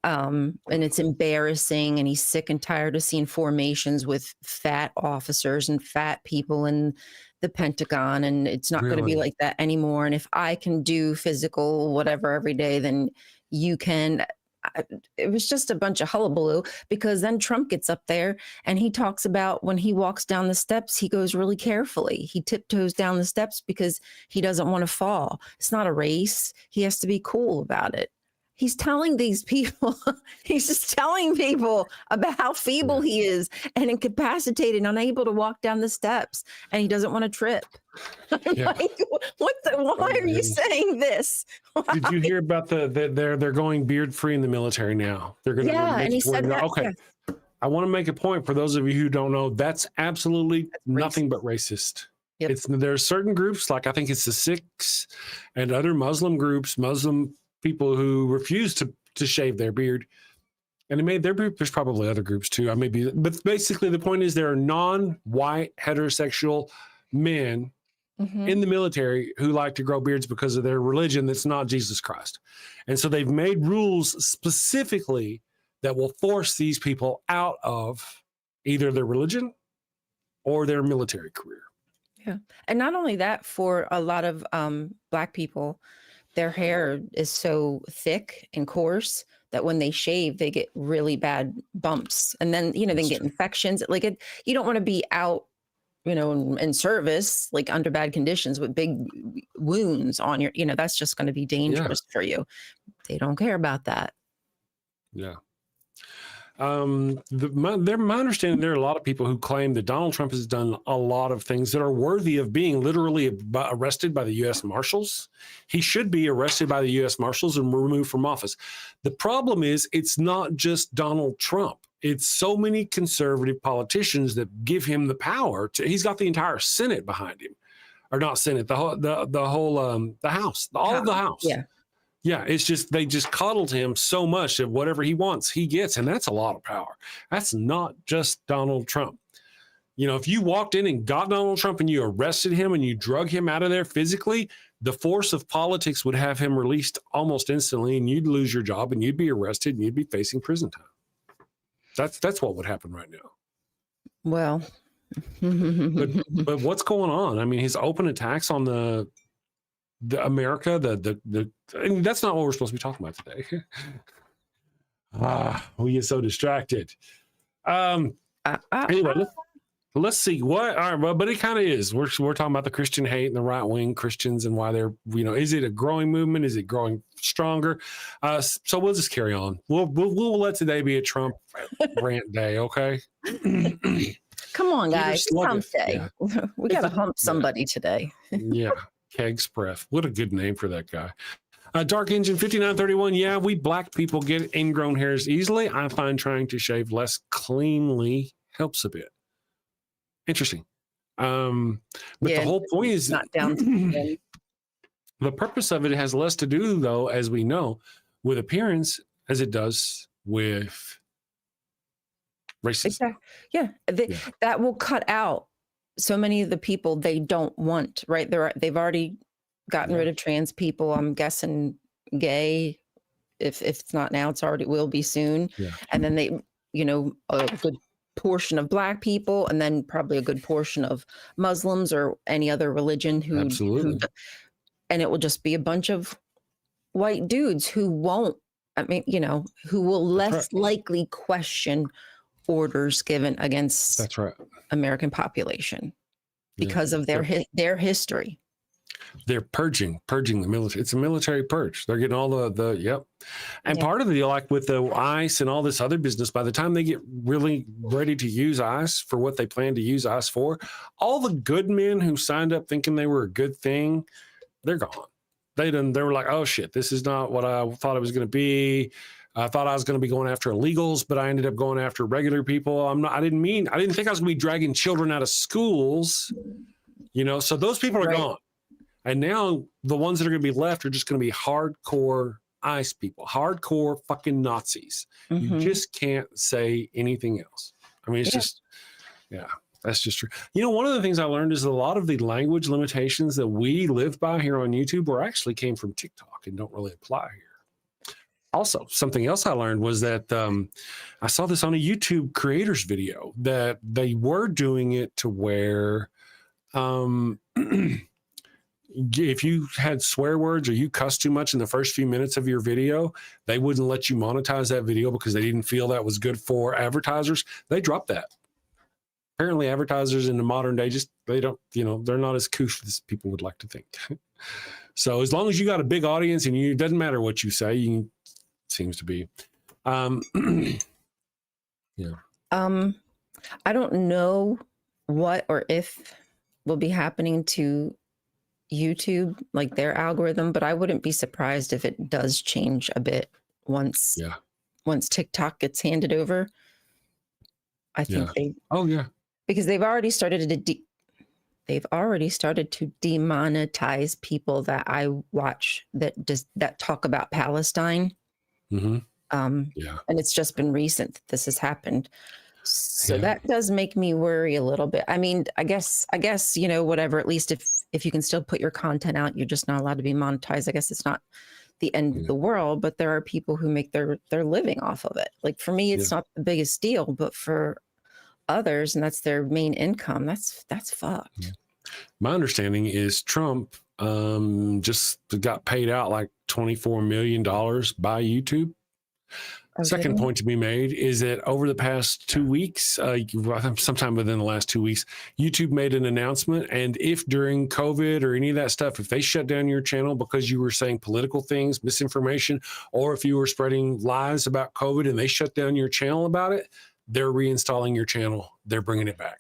and it's embarrassing, and he's sick and tired of seeing formations with fat officers and fat people in the Pentagon, and it's not going to be like that anymore. And if I can do physical whatever every day, then you can. It was just a bunch of hullabaloo, because then Trump gets up there and he talks about when he walks down the steps, he goes really carefully. He tiptoes down the steps because he doesn't want to fall. It's not a race. He has to be cool about it. He's telling these people, he's just telling people about how feeble he is and incapacitated, unable to walk down the steps, and he doesn't want to trip. Like, why are you saying this? Did you hear about they're going beard free in the military now? They're going to and he said that. Okay. Yeah. I want to make a point for those of you who don't know, that's absolutely nothing but racist. Yep. There are certain groups, like I think it's the Sikhs and other Muslim groups, Muslim people who refuse to shave their beard. And there's probably other groups too. But basically the point is there are non-white heterosexual men in the military who like to grow beards because of their religion that's not Jesus Christ. And so they've made rules specifically that will force these people out of either their religion or their military career. Yeah. And not only that, for a lot of Black people, their hair is so thick and coarse that when they shave, they get really bad bumps. And then, they get infections. Like you don't want to be out, in service, like under bad conditions with big wounds on your, that's just going to be dangerous for you. They don't care about that. Yeah. My understanding, there are a lot of people who claim that Donald Trump has done a lot of things that are worthy of being literally arrested by the U.S. Marshals. He should be arrested by the U.S. Marshals and removed from office. The problem is it's not just Donald Trump. It's so many conservative politicians that give him the power he's got the entire Senate behind him, or not Senate, the House, all of the House. Yeah. Yeah, it's just they just coddled him so much that whatever he wants, he gets. And that's a lot of power. That's not just Donald Trump. If you walked in and got Donald Trump and you arrested him and you drug him out of there physically, the force of politics would have him released almost instantly, and you'd lose your job and you'd be arrested and you'd be facing prison time. That's what would happen right now. Well, but what's going on? I mean, his open attacks on the America, and that's not what we're supposed to be talking about today. We get so distracted. Anyway, let's see what. All right, but it kind of is. We're talking about the Christian hate and the right wing Christians and why they're, is it a growing movement? Is it growing stronger? So we'll just carry on. We'll let today be a Trump rant day. Okay. Come on, guys. Hump day. Yeah. We got to hump somebody today. Yeah. Keg's breath. What a good name for that guy. Dark Engine 5931. Yeah, we Black people get ingrown hairs easily. I find trying to shave less cleanly helps a bit. Interesting. But the whole point is not down to the purpose of it has less to do, though, as we know, with appearance as it does with racism. Exactly. Yeah. That will cut out so many of the people they don't want, right? They've already gotten rid of trans people. I'm guessing gay. If it's not now, it will be soon. Yeah. And then they, a good portion of Black people, and then probably a good portion of Muslims or any other religion Absolutely. And it will just be a bunch of white dudes who won't, who will less likely question orders given against American population because of their history. They're purging the military. It's a military purge. They're getting all the And part of the deal, like with the ICE and all this other business, by the time they get really ready to use ICE for what they plan to use ICE for, all the good men who signed up thinking they were a good thing, they're gone. They were like, oh shit, this is not what I thought it was going to be. I thought I was going to be going after illegals, but I ended up going after regular people. I didn't think I was going to be dragging children out of schools, so those people are gone. And now the ones that are going to be left are just going to be hardcore ICE people, hardcore fucking Nazis. You just can't say anything else. I mean, it's just, that's just true. One of the things I learned is a lot of the language limitations that we live by here on YouTube actually came from TikTok and don't really apply here. Also, something else I learned was that I saw this on a YouTube creators video that they were doing it to where if you had swear words or you cussed too much in the first few minutes of your video, they wouldn't let you monetize that video because they didn't feel that was good for advertisers. They dropped that. Apparently advertisers in the modern day they don't, they're not as couth as people would like to think. So as long as you got a big audience and it doesn't matter what you say, seems to be. I don't know what or if will be happening to YouTube, like their algorithm, but I wouldn't be surprised if it does change a bit once TikTok gets handed over. I think because they've already started they've already started to demonetize people that I watch that talk about Palestine. Mm-hmm. And it's just been recent that this has happened. So Yeah. that does make me worry a little bit. I mean, I guess, whatever, at least if you can still put your content out, you're just not allowed to be monetized. I guess it's not the end of the world, but there are people who make their living off of it. Like for me, it's not the biggest deal, but for others, and that's their main income, that's fucked. Yeah. My understanding is Trump just got paid out like $24 million by YouTube. Second point to be made is that over the past 2 weeks, sometime within the last 2 weeks, YouTube made an announcement. And if during COVID or any of that stuff, if they shut down your channel because you were saying political things, misinformation, or if you were spreading lies about COVID and they shut down your channel about it, they're reinstalling your channel. They're bringing it back.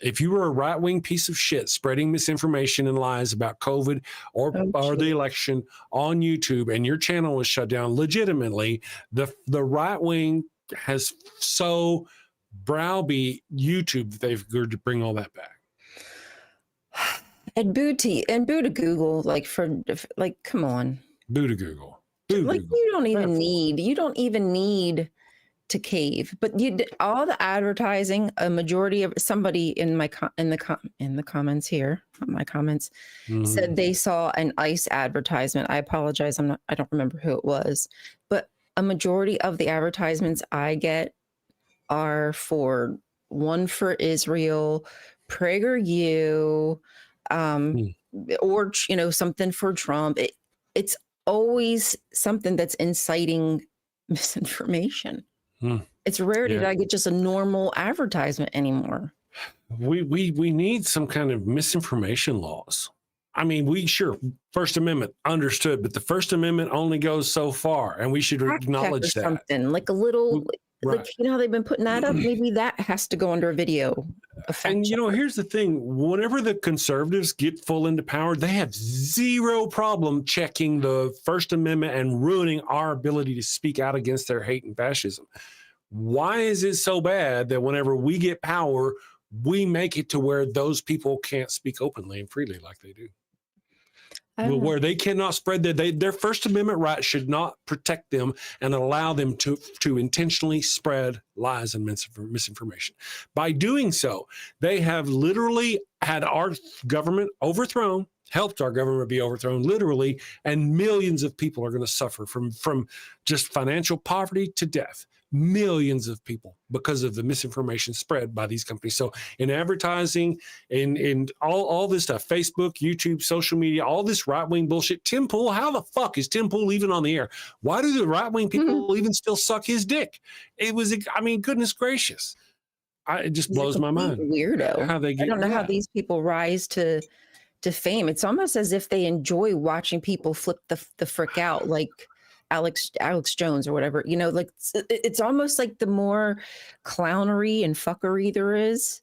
If you were a right-wing piece of shit spreading misinformation and lies about COVID or the election on YouTube and your channel was shut down, legitimately, the right-wing has so browbeat YouTube that they've agreed to bring all that back. And boo to Google, come on. Boo to Google. You don't even need to cave, but all the advertising, a majority of somebody in the comments here, my comments, said they saw an ICE advertisement. I apologize, I don't remember who it was, but a majority of the advertisements I get are for One for Israel, PragerU, or something for Trump. It's always something that's inciting misinformation. It's rare that I get just a normal advertisement anymore. We need some kind of misinformation laws. I mean, First Amendment, understood, but the First Amendment only goes so far, and we should acknowledge that. Something like a little, how they've been putting that up. Maybe that has to go under a video. And here's the thing: whenever the conservatives get full into power, they have zero problem checking the First Amendment and ruining our ability to speak out against their hate and fascism. Why is it so bad that whenever we get power, we make it to where those people can't speak openly and freely like they do? Where they cannot spread their First Amendment rights should not protect them and allow them to intentionally spread lies and misinformation. By doing so, they have literally had our government overthrown, helped our government be overthrown literally, and millions of people are going to suffer from just financial poverty to death. Millions of people because of the misinformation spread by these companies. So in advertising, in all this stuff, Facebook, YouTube, social media, all this right-wing bullshit. Tim Pool, how the fuck is Tim Pool even on the air? Why do the right-wing people even still suck his dick? Goodness gracious. It just blows my mind. Weirdo. I don't know how these people rise to fame. It's almost as if they enjoy watching people flip the frick out, like Alex Jones or whatever, it's almost like the more clownery and fuckery there is,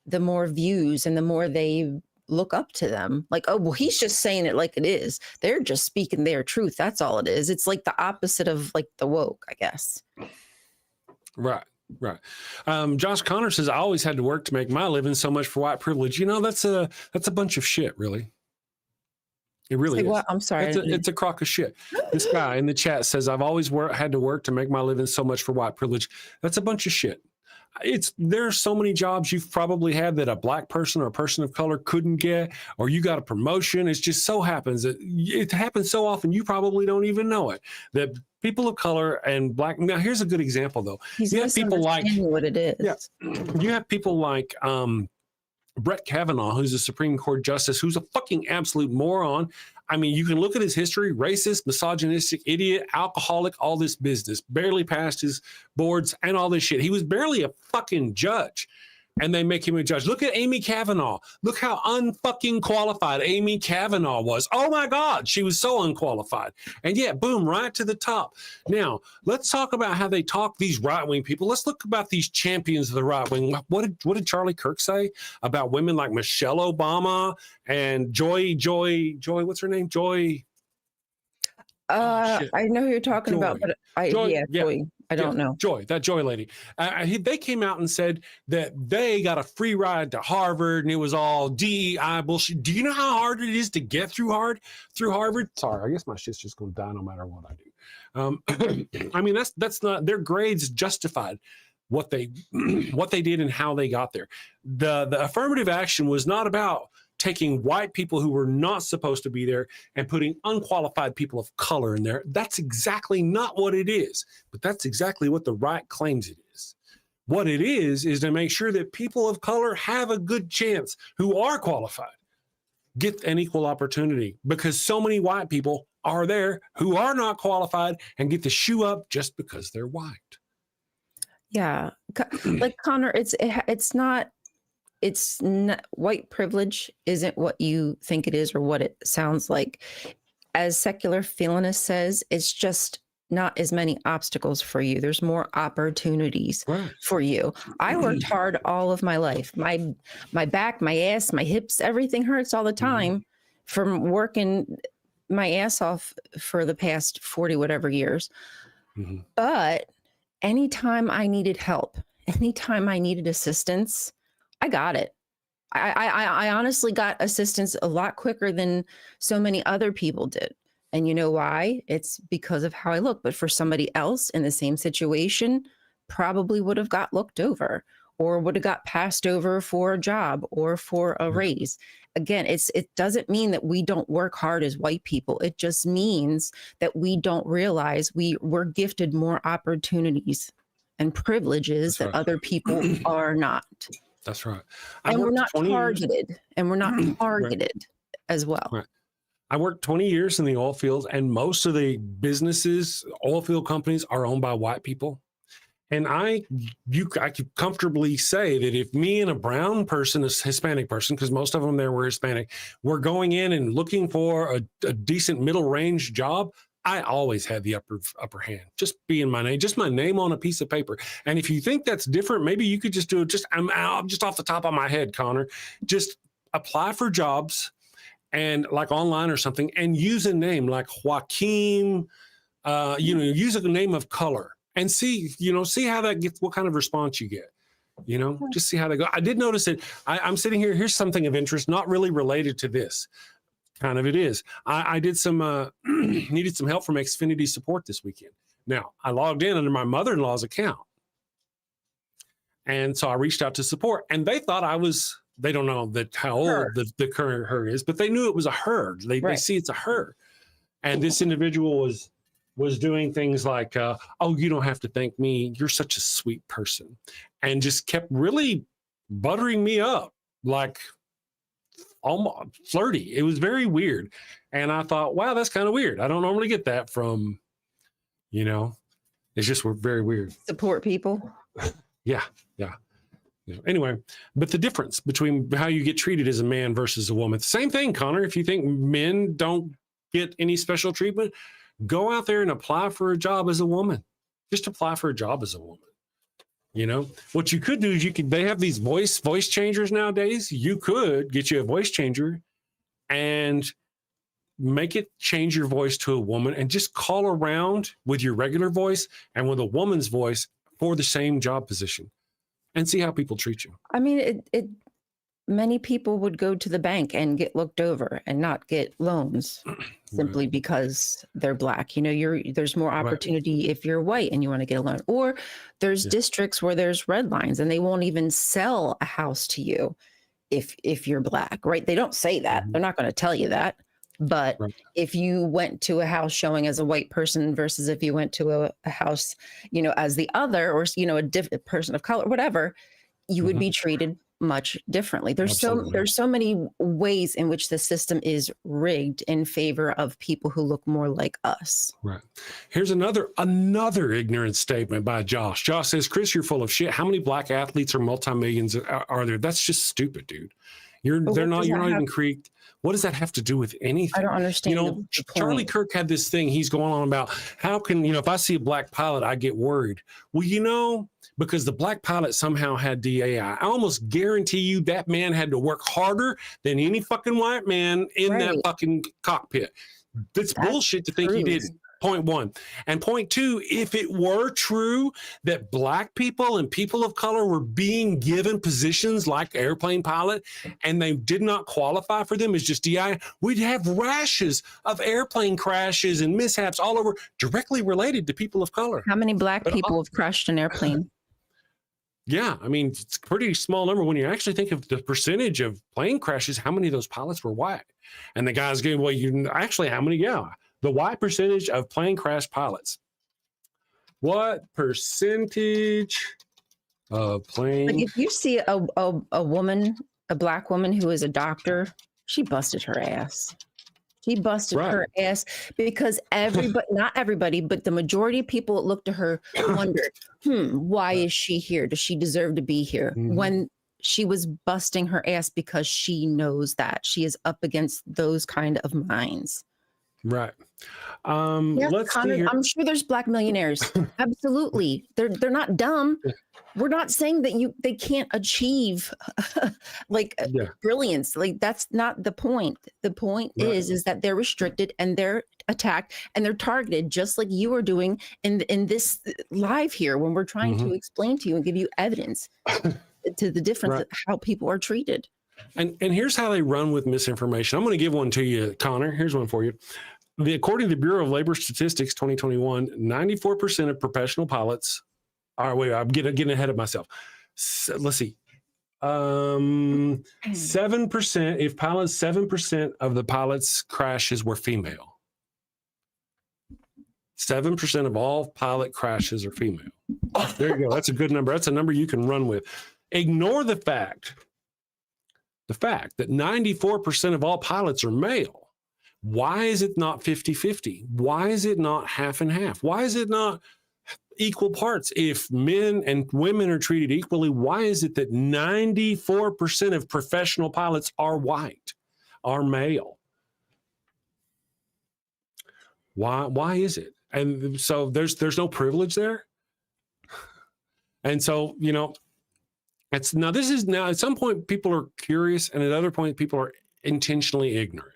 the more views and the more they look up to them. Like, oh, well, he's just saying it like it is. They're just speaking their truth. That's all it is. It's like the opposite of like the woke, I guess. Right. Josh Connor says, I always had to work to make my living, so much for white privilege. That's a bunch of shit, really. It really is. What? I'm sorry. It's a crock of shit. This guy in the chat says, I've always had to work to make my living, so much for white privilege. That's a bunch of shit. There's so many jobs you've probably had that a black person or a person of color couldn't get, or you got a promotion. It just so happens that it happens so often you probably don't even know it. That people of color and black. Now, here's a good example, though. You have people like what it is. Yeah, you have people like Brett Kavanaugh, who's a Supreme Court justice, who's a fucking absolute moron. I mean, you can look at his history: racist, misogynistic, idiot, alcoholic, all this business, barely passed his boards and all this shit. He was barely a fucking judge, and they make him a judge. Look at Amy Kavanaugh. Look how unfucking qualified Amy Kavanaugh was. Oh my God, she was so unqualified. And yet, boom, right to the top. Now, let's talk about how they talk, these right-wing people. Let's look about these champions of the right wing. What did Charlie Kirk say about women like Michelle Obama and Joy, what's her name? Joy. shit. I know who you're talking about, Joy. but Joy, yeah. Joy. I don't know. Joy, that Joy lady. They came out and said that they got a free ride to Harvard and it was all DEI bullshit. Do you know how hard it is to get through Harvard? Sorry, I guess my shit's just going to die no matter what I do. I mean, that's not their grades justified what they did and how they got there. The affirmative action was not about taking white people who were not supposed to be there and putting unqualified people of color in there. That's exactly not what it is, but that's exactly what the right claims it is. What it is to make sure that people of color have a good chance who are qualified, get an equal opportunity, because so many white people are there who are not qualified and get the shoe up just because they're white. Yeah. Like Connor, it's not white privilege isn't what you think it is or what it sounds like. As secular feelinist says, it's just not as many obstacles for you. There's more opportunities for you. I worked hard all of my life. My back, my ass, my hips, everything hurts all the time from working my ass off for the past 40 whatever years. But anytime I needed help, anytime I needed assistance, I got it. I honestly got assistance a lot quicker than so many other people did. And you know why? It's because of how I look. But for somebody else in the same situation, probably would have got looked over or would have got passed over for a job or for a raise. Again, it doesn't mean that we don't work hard as white people. It just means that we don't realize we're gifted more opportunities and privileges that other people are not. That's right. And we're not targeted. And we're not targeted as well. Right. I worked 20 years in the oil fields, and most of the businesses, oil field companies, are owned by white people. And I could comfortably say that if me and a brown person, a Hispanic person, because most of them there were Hispanic, were going in and looking for a decent middle range job, I always had the upper hand, just being my name, just my name on a piece of paper. And if you think that's different, maybe you could just do it. I'm just off the top of my head, Connor, just apply for jobs and like online or something, and use a name like Joaquin, use a name of color and see how that gets, what kind of response you get, just see how they go. I did notice that I'm sitting here. Here's something of interest, not really related to this. Kind of it is. I did some, needed some help from Xfinity support this weekend. Now, I logged in under my mother-in-law's account. And so I reached out to support, and they thought they don't know how old the current her is, but they knew it was a her. They see it's a her. And this individual was doing things like, oh, you don't have to thank me. You're such a sweet person. And just kept really buttering me up, like, almost flirty. It was very weird. And I thought, wow, that's kind of weird. I don't normally get that from, it's just very weird. Support people. Yeah. Anyway, but the difference between how you get treated as a man versus a woman, same thing, Connor. If you think men don't get any special treatment, go out there and apply for a job as a woman. Just apply for a job as a woman. What you could do is they have these voice changers nowadays. You could get you a voice changer and make it change your voice to a woman and just call around with your regular voice and with a woman's voice for the same job position and see how people treat you. I mean, many people would go to the bank and get looked over and not get loans simply because they're Black. There's more opportunity if you're white and you want to get a loan. Or there's districts where there's red lines and they won't even sell a house to you if you're Black, right? They don't say that. They're not going to tell you that. But if you went to a house showing as a white person versus if you went to a house, as the other, or, a different person of color, whatever, you would be treated much differently. There's so many ways in which the system is rigged in favor of people who look more like us. Right. Here's another ignorant statement by Josh. Josh says, Chris, you're full of shit. How many Black athletes or multi-millions are there? That's just stupid, dude. You're not even created. What does that have to do with anything? I don't understand. Charlie Kirk had this thing he's going on about how can, if I see a Black pilot, I get worried. Well, because the Black pilot somehow had DAI. I almost guarantee you that man had to work harder than any fucking white man in that fucking cockpit. That's bullshit to think he didn't. Point one. And point two, if it were true that black people and people of color were being given positions like airplane pilot and they did not qualify for them as just DI, we'd have rashes of airplane crashes and mishaps all over directly related to people of color. How many black people have crashed an airplane? Yeah, I mean, it's a pretty small number when you actually think of the percentage of plane crashes, how many of those pilots were white? And the guys gave, well, you actually, how many? Yeah. The white percentage of plane crash pilots. What percentage of plane? Like if you see a woman, a black woman who is a doctor, she busted her ass. She busted her ass because everybody, not everybody, but the majority of people that looked to her wondered, why is she here? Does she deserve to be here? When she was busting her ass because she knows that she is up against those kind of minds. Right. Yes, Let's Connor, I'm sure there's black millionaires. Absolutely. They're not dumb. We're not saying that they can't achieve brilliance. Like that's not the point. The point is that they're restricted and they're attacked and they're targeted just like you are doing in this live here when we're trying to explain to you and give you evidence to the difference of how people are treated. And here's how they run with misinformation. I'm going to give one to you, Connor. Here's one for you. According to the Bureau of Labor Statistics 2021, 94% of professional pilots are, wait, I'm getting ahead of myself. Let's see. 7%, if pilots, 7% of the pilots' crashes were female. 7% of all pilot crashes are female. There you go. That's a good number. That's a number you can run with. Ignore the fact that 94% of all pilots are male. Why is it not 50-50? Why is it not half and half? Why is it not equal parts? If men and women are treated equally, why is it that 94% of professional pilots are white, are male? Why is it? And so there's no privilege there. And so, you know, at some point people are curious, and at other point people are intentionally ignorant.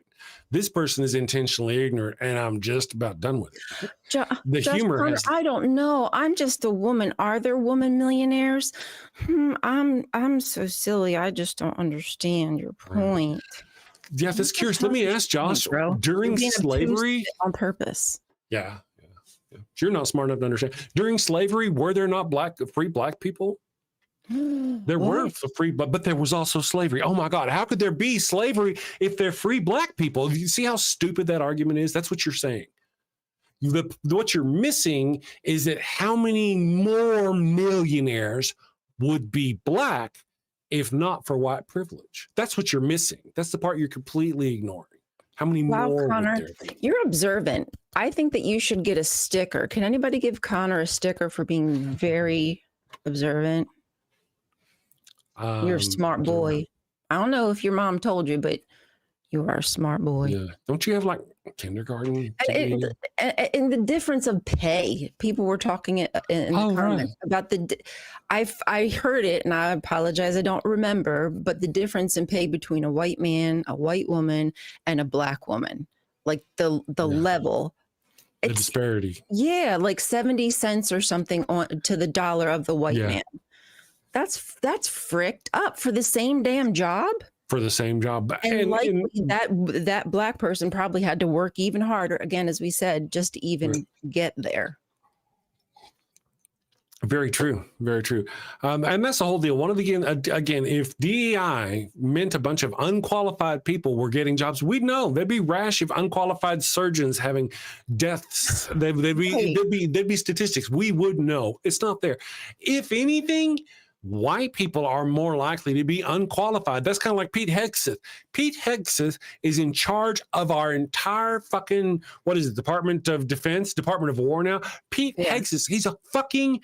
This person is intentionally ignorant, and I'm just about done with it. The humor has, I don't know. I'm just a woman. Are there woman millionaires? I'm so silly. I just don't understand your point. Yeah, that's curious. Let me ask Josh. During slavery, on purpose. Yeah. You're not smart enough to understand. During slavery, were there not free black people? There were free, but there was also slavery. Oh my God, how could there be slavery if they're free black people? You see how stupid that argument is? That's what you're saying. What you're missing is that how many more millionaires would be black if not for white privilege? That's what you're missing. That's the part you're completely ignoring. How many more? Connor, you're observant. I think that you should get a sticker. Can anybody give Connor a sticker for being very observant? You're a smart boy. I don't know if your mom told you, but you are a smart boy. Yeah. Don't you have like kindergarten? And the difference of pay. People were talking in the comments about I heard it, and I apologize, I don't remember, but the difference in pay between a white man, a white woman, and a black woman, like the level. The disparity. Yeah, like 70 cents or something to the dollar of the white man. That's fricked up for the same damn job. For the same job. And likely that black person probably had to work even harder, again, as we said, just to even get there. Very true. Very true. And that's the whole deal. Again, if DEI meant a bunch of unqualified people were getting jobs, we'd know. There'd be rash of unqualified surgeons having deaths. There'd be statistics. We would know. It's not there. If anything, white people are more likely to be unqualified. That's kind of like Pete Hegseth. Pete Hegseth is in charge of our entire fucking, what is it, Department of Defense, Department of War now. Pete Hegseth, he's a fucking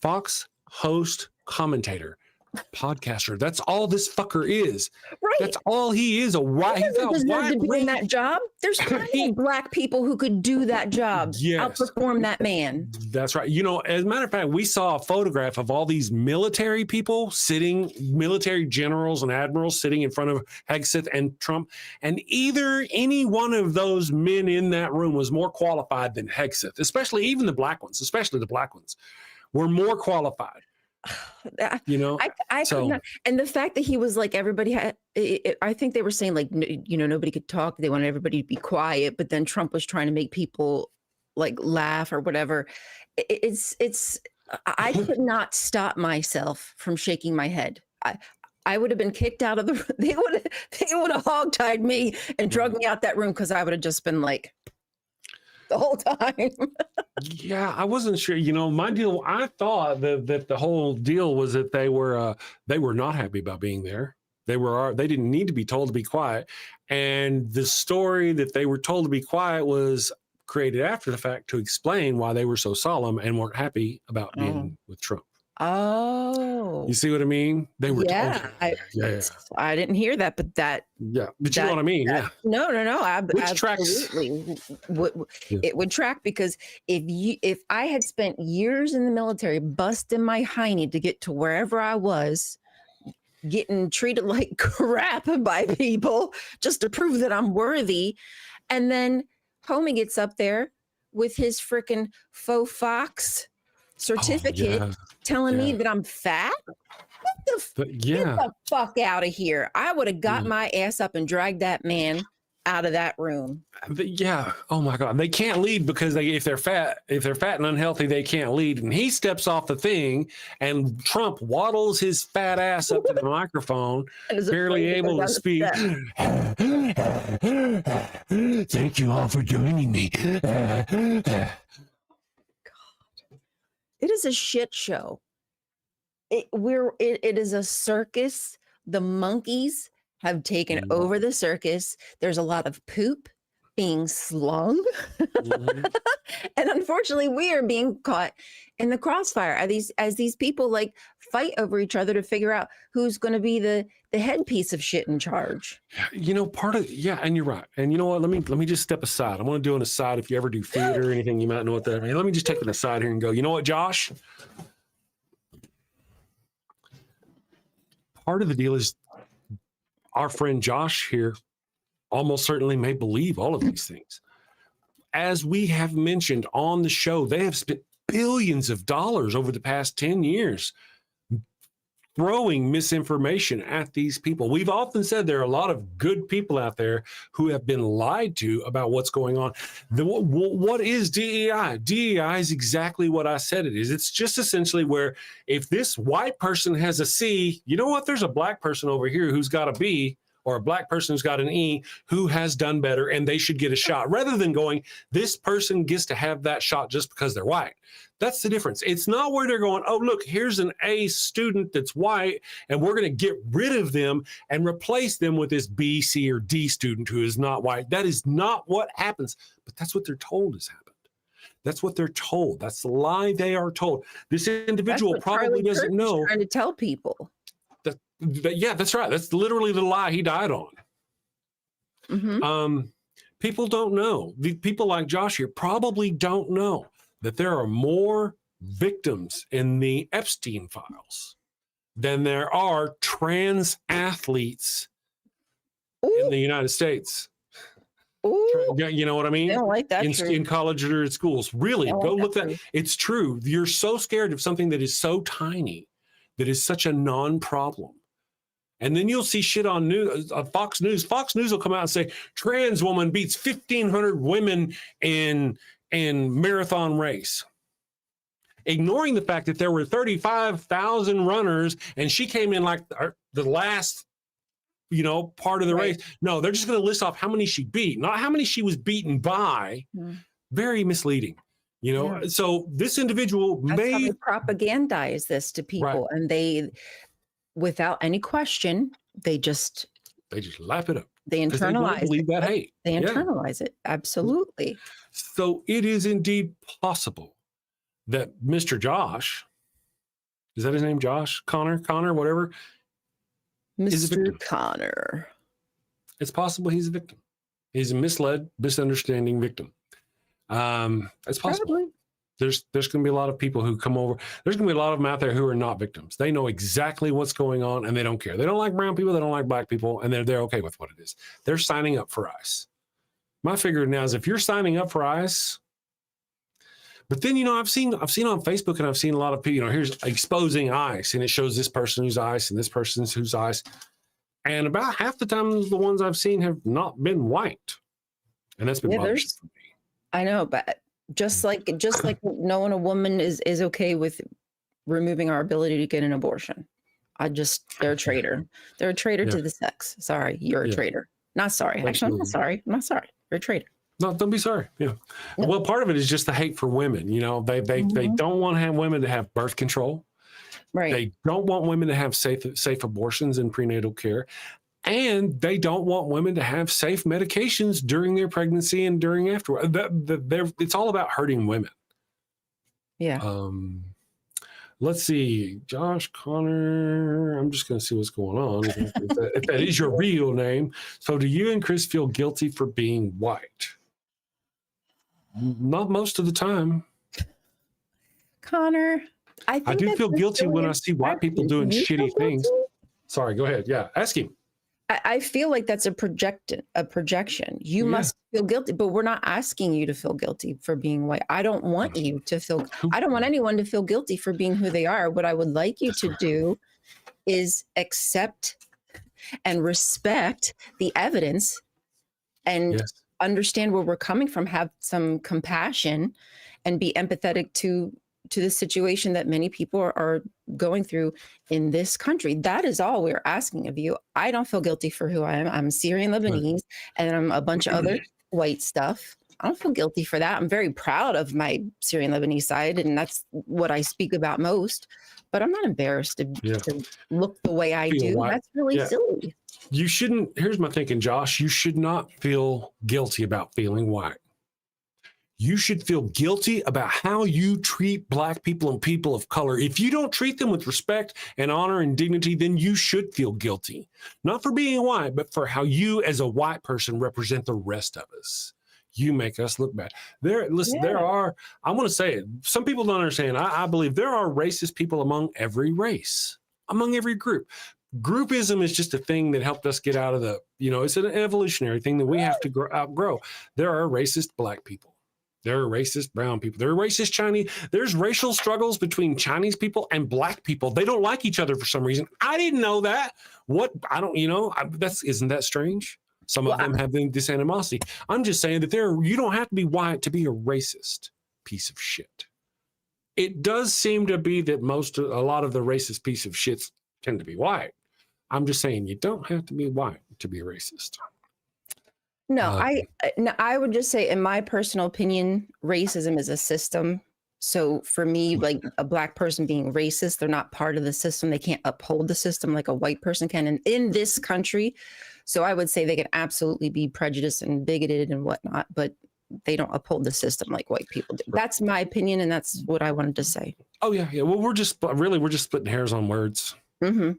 Fox host commentator podcaster. That's all this fucker is. Right. That's all he is. A white. He He's doesn't a deserve white to be in race. that job. There's plenty of black people who could do that job. Yes. Outperform that man. That's right. You know, as a matter of fact, we saw a photograph of all these military people sitting, military generals and admirals sitting in front of Hegseth and Trump. And any one of those men in that room was more qualified than Hegseth, especially even the black ones, were more qualified. You know, I could not, and the fact that he was like, everybody had, I think they were saying like, you know, nobody could talk. They wanted everybody to be quiet, but then Trump was trying to make people like laugh or whatever. I could not stop myself from shaking my head. I would have been kicked out of the, they would have hogtied me and drug me out that room, because I would have just been like, the whole time. Yeah, I wasn't sure. You know, my deal, I thought that the whole deal was that they were not happy about being there. They didn't need to be told to be quiet. And the story that they were told to be quiet was created after the fact to explain why they were so solemn and weren't happy about being with Trump. Oh, you see what I mean? They were I didn't hear that, but that but you know what I mean? No, Which tracks? It would track, because if I had spent years in the military busting my hiney to get to wherever I was, getting treated like crap by people just to prove that I'm worthy, and then homie gets up there with his freaking faux fox certificate telling me that I'm fat. Get the fuck out of here. I would have got my ass up and dragged that man out of that room. Oh my God. They can't lead because if they're fat and unhealthy, they can't lead. And he steps off the thing and Trump waddles his fat ass up to the microphone, barely able to speak. Thank you all for joining me. It is a shit show. It is a circus. The monkeys have taken over the circus. There's a lot of poop being slung. And unfortunately, we are being caught in the crossfire as these people like fight over each other to figure out who's going to be the headpiece of shit in charge. You know, and you're right. And you know what? Let me just step aside. I want to do an aside. If you ever do theater or anything, you might know what that means. Let me just take an aside here and go, you know what, Josh? Part of the deal is our friend Josh here almost certainly may believe all of these things. As we have mentioned on the show, they have spent billions of dollars over the past 10 years throwing misinformation at these people. We've often said there are a lot of good people out there who have been lied to about what's going on. What is DEI? DEI is exactly what I said it is. It's just essentially where if this white person has a C, you know what? There's a black person over here who's got a B, or a black person who's got an E who has done better and they should get a shot, rather than going, this person gets to have that shot just because they're white. That's the difference. It's not where they're going, oh, look, here's an A student that's white, and we're going to get rid of them and replace them with this B, C, or D student who is not white. That is not what happens, but that's what they're told has happened. That's what they're told. That's the lie they are told. This individual probably doesn't know. Trying to tell people. Yeah, that's right. That's literally the lie he died on. Mm-hmm. People don't know. The people like Josh here probably don't know that there are more victims in the Epstein files than there are trans athletes in the United States. Ooh. You know what I mean? I don't like that. In college or at schools. Really, go look that. It's true. You're so scared of something that is so tiny, that is such a non-problem. And then you'll see shit on news, Fox News. Fox News will come out and say, trans woman beats 1,500 women in marathon race. Ignoring the fact that there were 35,000 runners and she came in like the last, part of the race. No, they're just going to list off how many she beat, not how many she was beaten by. Very misleading. So this individual That's how they propagandize this to people, and they, without any question, they just lap it up. They internalize that hate. They internalize it. Absolutely. So it is indeed possible that Mr. Josh Is that his name? Josh? Connor, whatever. Is a Mr. victim. Connor. It's possible he's a victim. He's a misled, misunderstanding victim. It's possible. Probably. There's going to be a lot of people who come over. There's going to be a lot of them out there who are not victims. They know exactly what's going on and they don't care. They don't like brown people. They don't like black people, and they're okay with what it is. They're signing up for ICE. My figure now is if you're signing up for ICE, but then, I've seen on Facebook, and I've seen a lot of people, here's exposing ICE, and it shows this person who's ICE and this person's who's ICE. And about half the time, the ones I've seen have not been white. And that's been bothersome for me. I know, but just like knowing a woman is okay with removing our ability to get an abortion. They're a traitor. They're a traitor to the sex. Sorry, you're a traitor. Not sorry. Actually, I'm not sorry. I'm not sorry. You're a traitor. No, don't be sorry. Yeah. No. Well, part of it is just the hate for women. They don't want to have women to have birth control. Right. They don't want women to have safe abortions and prenatal care. And they don't want women to have safe medications during their pregnancy and during afterward. It's all about hurting women. Yeah. Let's see. Josh Connor. I'm just going to see what's going on. If that is your real name. So do you and Chris feel guilty for being white? Not most of the time. Connor, I do feel guilty when I see white people doing shitty things. Sorry, go ahead. Yeah, ask him. I feel like that's a projection. You must feel guilty, but we're not asking you to feel guilty for being white. I don't want you to feel, I don't want anyone to feel guilty for being who they are. What I would like you to do is accept and respect the evidence and understand where we're coming from, have some compassion and be empathetic to the situation that many people are going through in this country. That is all we're asking of you. I don't feel guilty for who I am. I'm Syrian Lebanese and I'm a bunch of other white stuff. I don't feel guilty for that. I'm very proud of my Syrian Lebanese side, and that's what I speak about most. But I'm not embarrassed to look the way I do. White. That's really silly. You shouldn't. Here's my thinking, Josh. You should not feel guilty about feeling white. You should feel guilty about how you treat Black people and people of color. If you don't treat them with respect and honor and dignity, then you should feel guilty. Not for being white, but for how you as a white person represent the rest of us. You make us look bad. There are, I want to say it, some people don't understand. I believe there are racist people among every race, among every group. Groupism is just a thing that helped us get out of the, it's an evolutionary thing that we have to outgrow. There are racist Black people. There are racist brown people. There are racist Chinese. There's racial struggles between Chinese people and Black people. They don't like each other for some reason. I didn't know that. Isn't that strange? Some of them have this animosity. I'm just saying that you don't have to be white to be a racist piece of shit. It does seem to be that a lot of the racist piece of shits tend to be white. I'm just saying you don't have to be white to be a racist. No, I would just say, in my personal opinion, racism is a system. So for me, like a Black person being racist, they're not part of the system. They can't uphold the system like a white person can in this country. So I would say they can absolutely be prejudiced and bigoted and whatnot, but they don't uphold the system like white people do. That's my opinion, and that's what I wanted to say. Oh yeah. Well, we're just splitting hairs on words. Mm-hmm.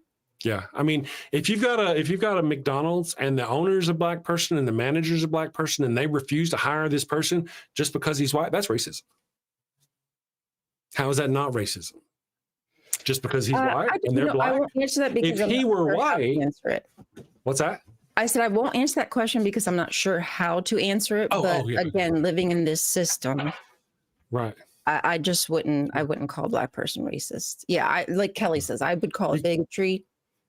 Yeah, I mean, if you've got a McDonald's and the owner's a Black person and the manager's a Black person and they refuse to hire this person just because he's white, that's racism. How is that not racism? Just because he's white and they're Black? I won't answer that because if he were white, answer it. What's that? I said I won't answer that question because I'm not sure how to answer it. Again, living in this system, right? I just wouldn't call a Black person racist. Yeah, like Kelly says, I would call it bigotry.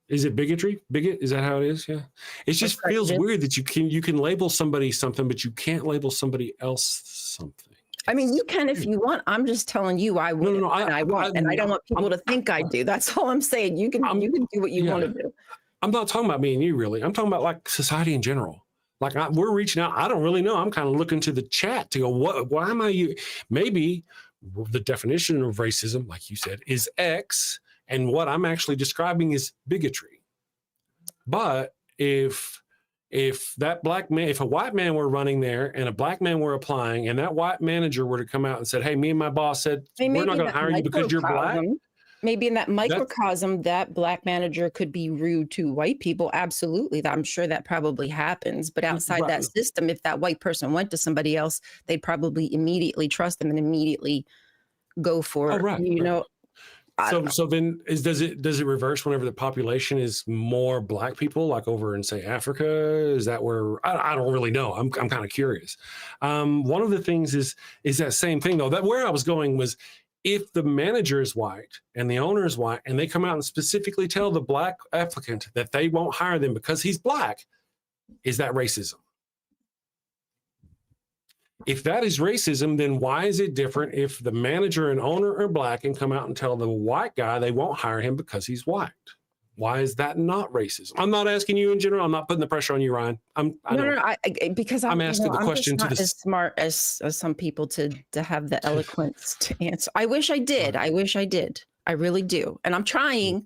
Is it bigotry? Bigot? Is that how it is? Yeah. It just feels weird that you can label somebody something, but you can't label somebody else something. I mean, you can if you want. I'm just telling you, I would. No, I won't, and I don't want people to think I do. That's all I'm saying. You can do what you want to do. I'm not talking about me and you, really. I'm talking about like society in general. Like we're reaching out. I don't really know. I'm kind of looking to the chat to go, why am I? Maybe the definition of racism, like you said, is X. And what I'm actually describing is bigotry. But if that Black man, if a white man were running there and a Black man were applying and that white manager were to come out and said, hey, me and my boss said, we're not going to hire you because you're Black. maybe in that microcosm, that black manager could be rude to white people. Absolutely. I'm sure that probably happens. But outside that system, if that white person went to somebody else, they'd probably immediately trust them and immediately go for it. You know. So then does it reverse whenever the population is more black people, like over in, say, Africa? Is that where I don't really know. I'm kind of curious. One of the things is that same thing though. That where I was going was, if the manager is white and the owner is white and they come out and specifically tell the black applicant that they won't hire them because he's black, is that racism? If that is racism, then why is it different if the manager and owner are black and come out and tell the white guy they won't hire him because he's white? Why is that not racism? I'm not asking you in general. I'm not putting the pressure on you, Ryan. Because I'm asking the question just not as smart as some people to have the eloquence to answer. I wish I did. I really do. And I'm trying.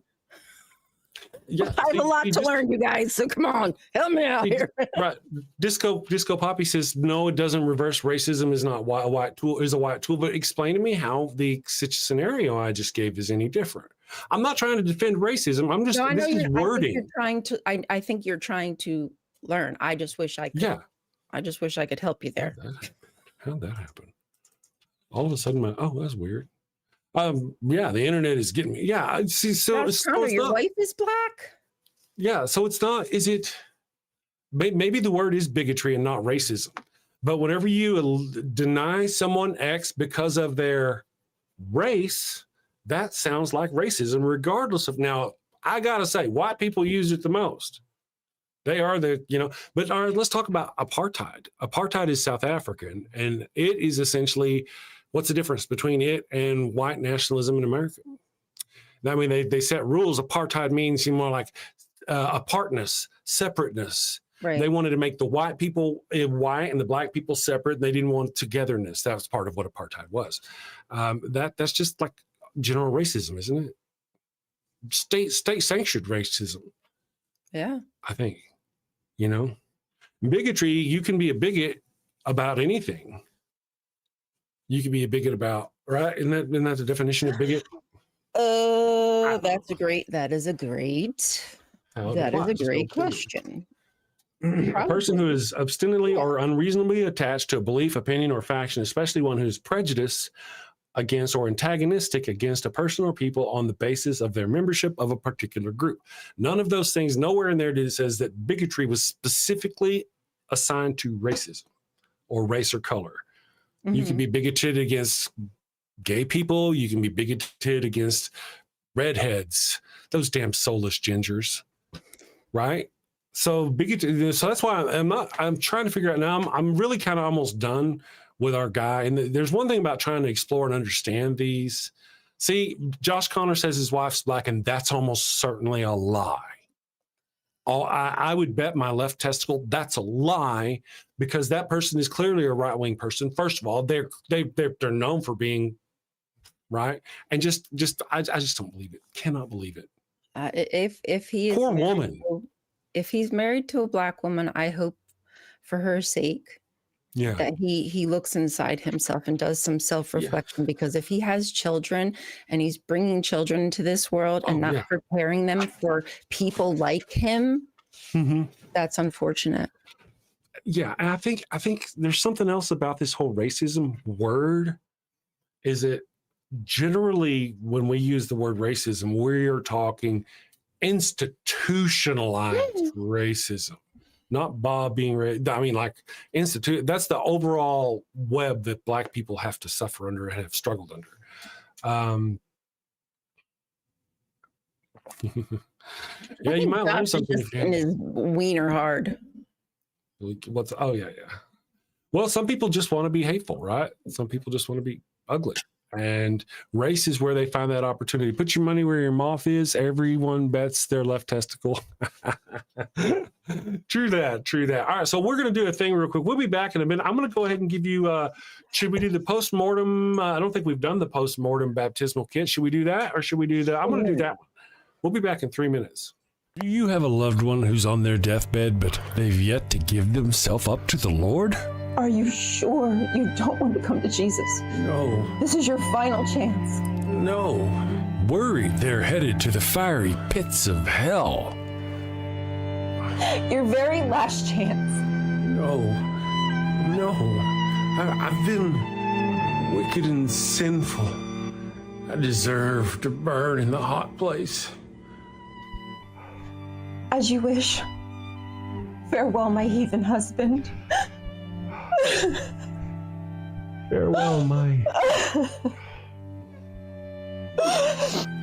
Yeah, I have a lot to learn, you guys. So come on, help me out here. Right. Disco Poppy says, no, it doesn't reverse racism. Is not a white tool. Is a white tool. But explain to me how the scenario I just gave is any different. I'm not trying to defend racism. I'm just this is wording. I think you're trying to learn. I just wish I could. Yeah. I just wish I could help you there. How'd that happen? All of a sudden, that's weird. Yeah, the internet is getting me. Yeah, see, so your wife is black. Yeah, so it's not. Is it? Maybe the word is bigotry and not racism. But whenever you deny someone X because of their race, that sounds like racism, regardless of. Now, I gotta say, white people use it the most. They are But all right, let's talk about apartheid. Apartheid is South African, and it is essentially. What's the difference between it and white nationalism in America? I mean, they set rules. Apartheid means more like apartness, separateness. Right. They wanted to make the white people white and the black people separate. They didn't want togetherness. That was part of what apartheid was. That's just like general racism, isn't it? State sanctioned racism. Yeah, I think. Bigotry. You can be a bigot about anything. You can be a bigot about, right? Isn't that the definition of bigot? That is a great question. A person who is obstinately or unreasonably attached to a belief, opinion, or faction, especially one who is prejudiced against or antagonistic against a person or people on the basis of their membership of a particular group. None of those things, nowhere in there says that bigotry was specifically assigned to racism or race or color. Mm-hmm. You can be bigoted against gay people. You can be bigoted against redheads, those damn soulless gingers, right? So bigoted. So that's why I'm trying to figure out now. I'm really kind of almost done with our guy. And there's one thing about trying to explore and understand these. See, Josh Connor says his wife's black, and that's almost certainly a lie. I would bet my left testicle that's a lie, because that person is clearly a right-wing person. First of all, they're known for being right, and I just don't believe it. Cannot believe it. If he is poor woman, if he's married to a black woman, I hope for her sake, that he looks inside himself and does some self-reflection, because if he has children and he's bringing children into this world and not preparing them for people like him, that's unfortunate. Yeah, and I think there's something else about this whole racism word. Is it generally when we use the word racism, we're talking institutionalized racism. Not Bob being, I mean, like institute. That's the overall web that black people have to suffer under and have struggled under. Yeah, you might learn something. In his wiener hard. Well, some people just want to be hateful, right? Some people just want to be ugly. And race is where they find that opportunity. Put your money where your mouth is. Everyone bets their left testicle. True that. All right, so we're going to do a thing real quick. We'll be back in a minute. I'm going to go ahead and give you, should we do the post-mortem? I don't think we've done the post-mortem baptismal kit. Should we do that, or should we do I'm going to do that one. We'll be back in 3 minutes. Do you have a loved one who's on their deathbed, but they've yet to give themselves up to the Lord? Are you sure you don't want to come to Jesus? No. This is your final chance. No. worried they're headed to the fiery pits of hell. Your very last chance. No. I've been wicked and sinful. I deserve to burn in the hot place. As you wish. Farewell, my heathen husband. Farewell, my...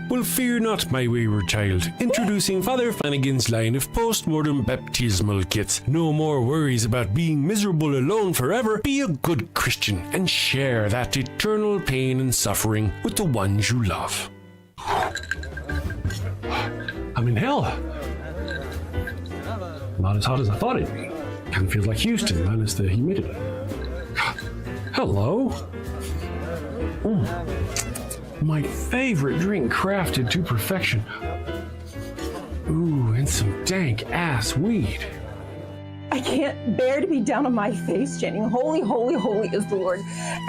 Well, fear not, my wayward child. Introducing Father Flanagan's line of post-mortem baptismal kits. No more worries about being miserable alone forever. Be a good Christian and share that eternal pain and suffering with the ones you love. I'm in hell. Not as hot as I thought it'd be. Kind of feels like Houston, minus the humidity. Hello. My favorite drink crafted to perfection. Ooh, and some dank ass weed. I can't bear to be down on my face chanting, holy, holy, holy is the Lord,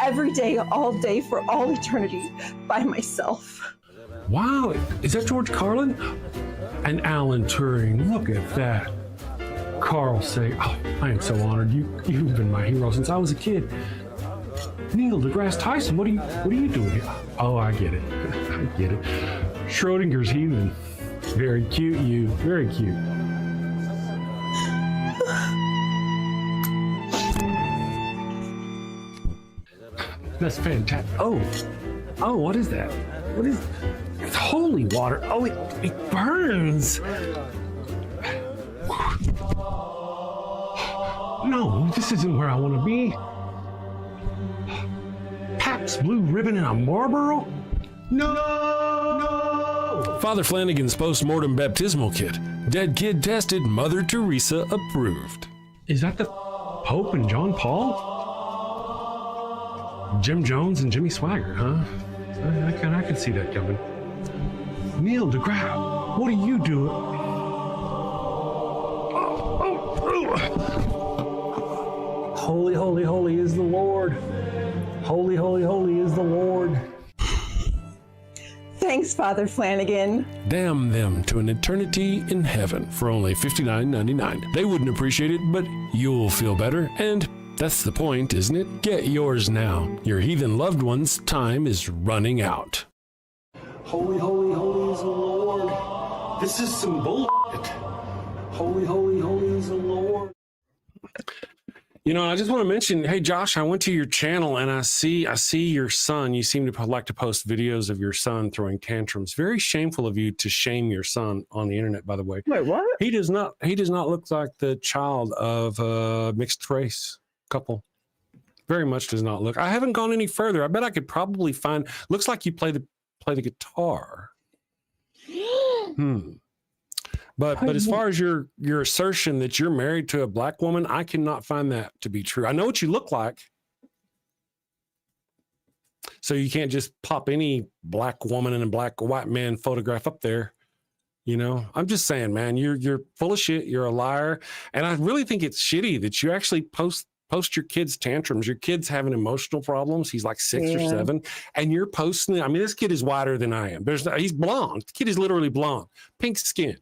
every day, all day, for all eternity, by myself. Wow, is that George Carlin? And Alan Turing, look at that. Carl say, oh, I am so honored. You've been my hero since I was a kid. Neil deGrasse Tyson, what are you doing here? Oh, I get it. I get it. Schrodinger's heathen. Very cute, you. Very cute. That's fantastic. Oh, what is that? What is? It's holy water. Oh, it burns. No, this isn't where I want to be. Pabst Blue Ribbon and a Marlboro? No! Father Flanagan's post-mortem baptismal kit. Dead kid tested, Mother Teresa approved. Is that the Pope and John Paul? Jim Jones and Jimmy Swaggart, huh? I can see that coming. Neil deGrasse, what are you doing? Holy, holy, holy is the Lord. Holy, holy, holy is the Lord. Thanks, Father Flanagan. Damn them to an eternity in heaven for only $59.99. They wouldn't appreciate it, but you'll feel better, and that's the point, isn't it? Get yours now. Your heathen loved one's time is running out. Holy, holy, holy is the Lord. This is some bullshit. Holy, holy, holy is the Lord. You know, I just want to mention, hey, Josh, I went to your channel and I see your son. You seem to like to post videos of your son throwing tantrums. Very shameful of you to shame your son on the internet, by the way. Wait, what? He does not look like the child of a mixed race couple. Very much does not look. I haven't gone any further. I bet I could probably find, looks like you play the guitar. But as far as your assertion that you're married to a black woman, I cannot find that to be true. I know what you look like. So you can't just pop any black woman and a black white man photograph up there. You know, I'm just saying, man, you're full of shit. You're a liar. And I really think it's shitty that you actually post your kids' tantrums. Your kid's having emotional problems. He's like 6 or 7. And you're posting it. I mean, this kid is whiter than I am. He's blonde. The kid is literally blonde, pink skin.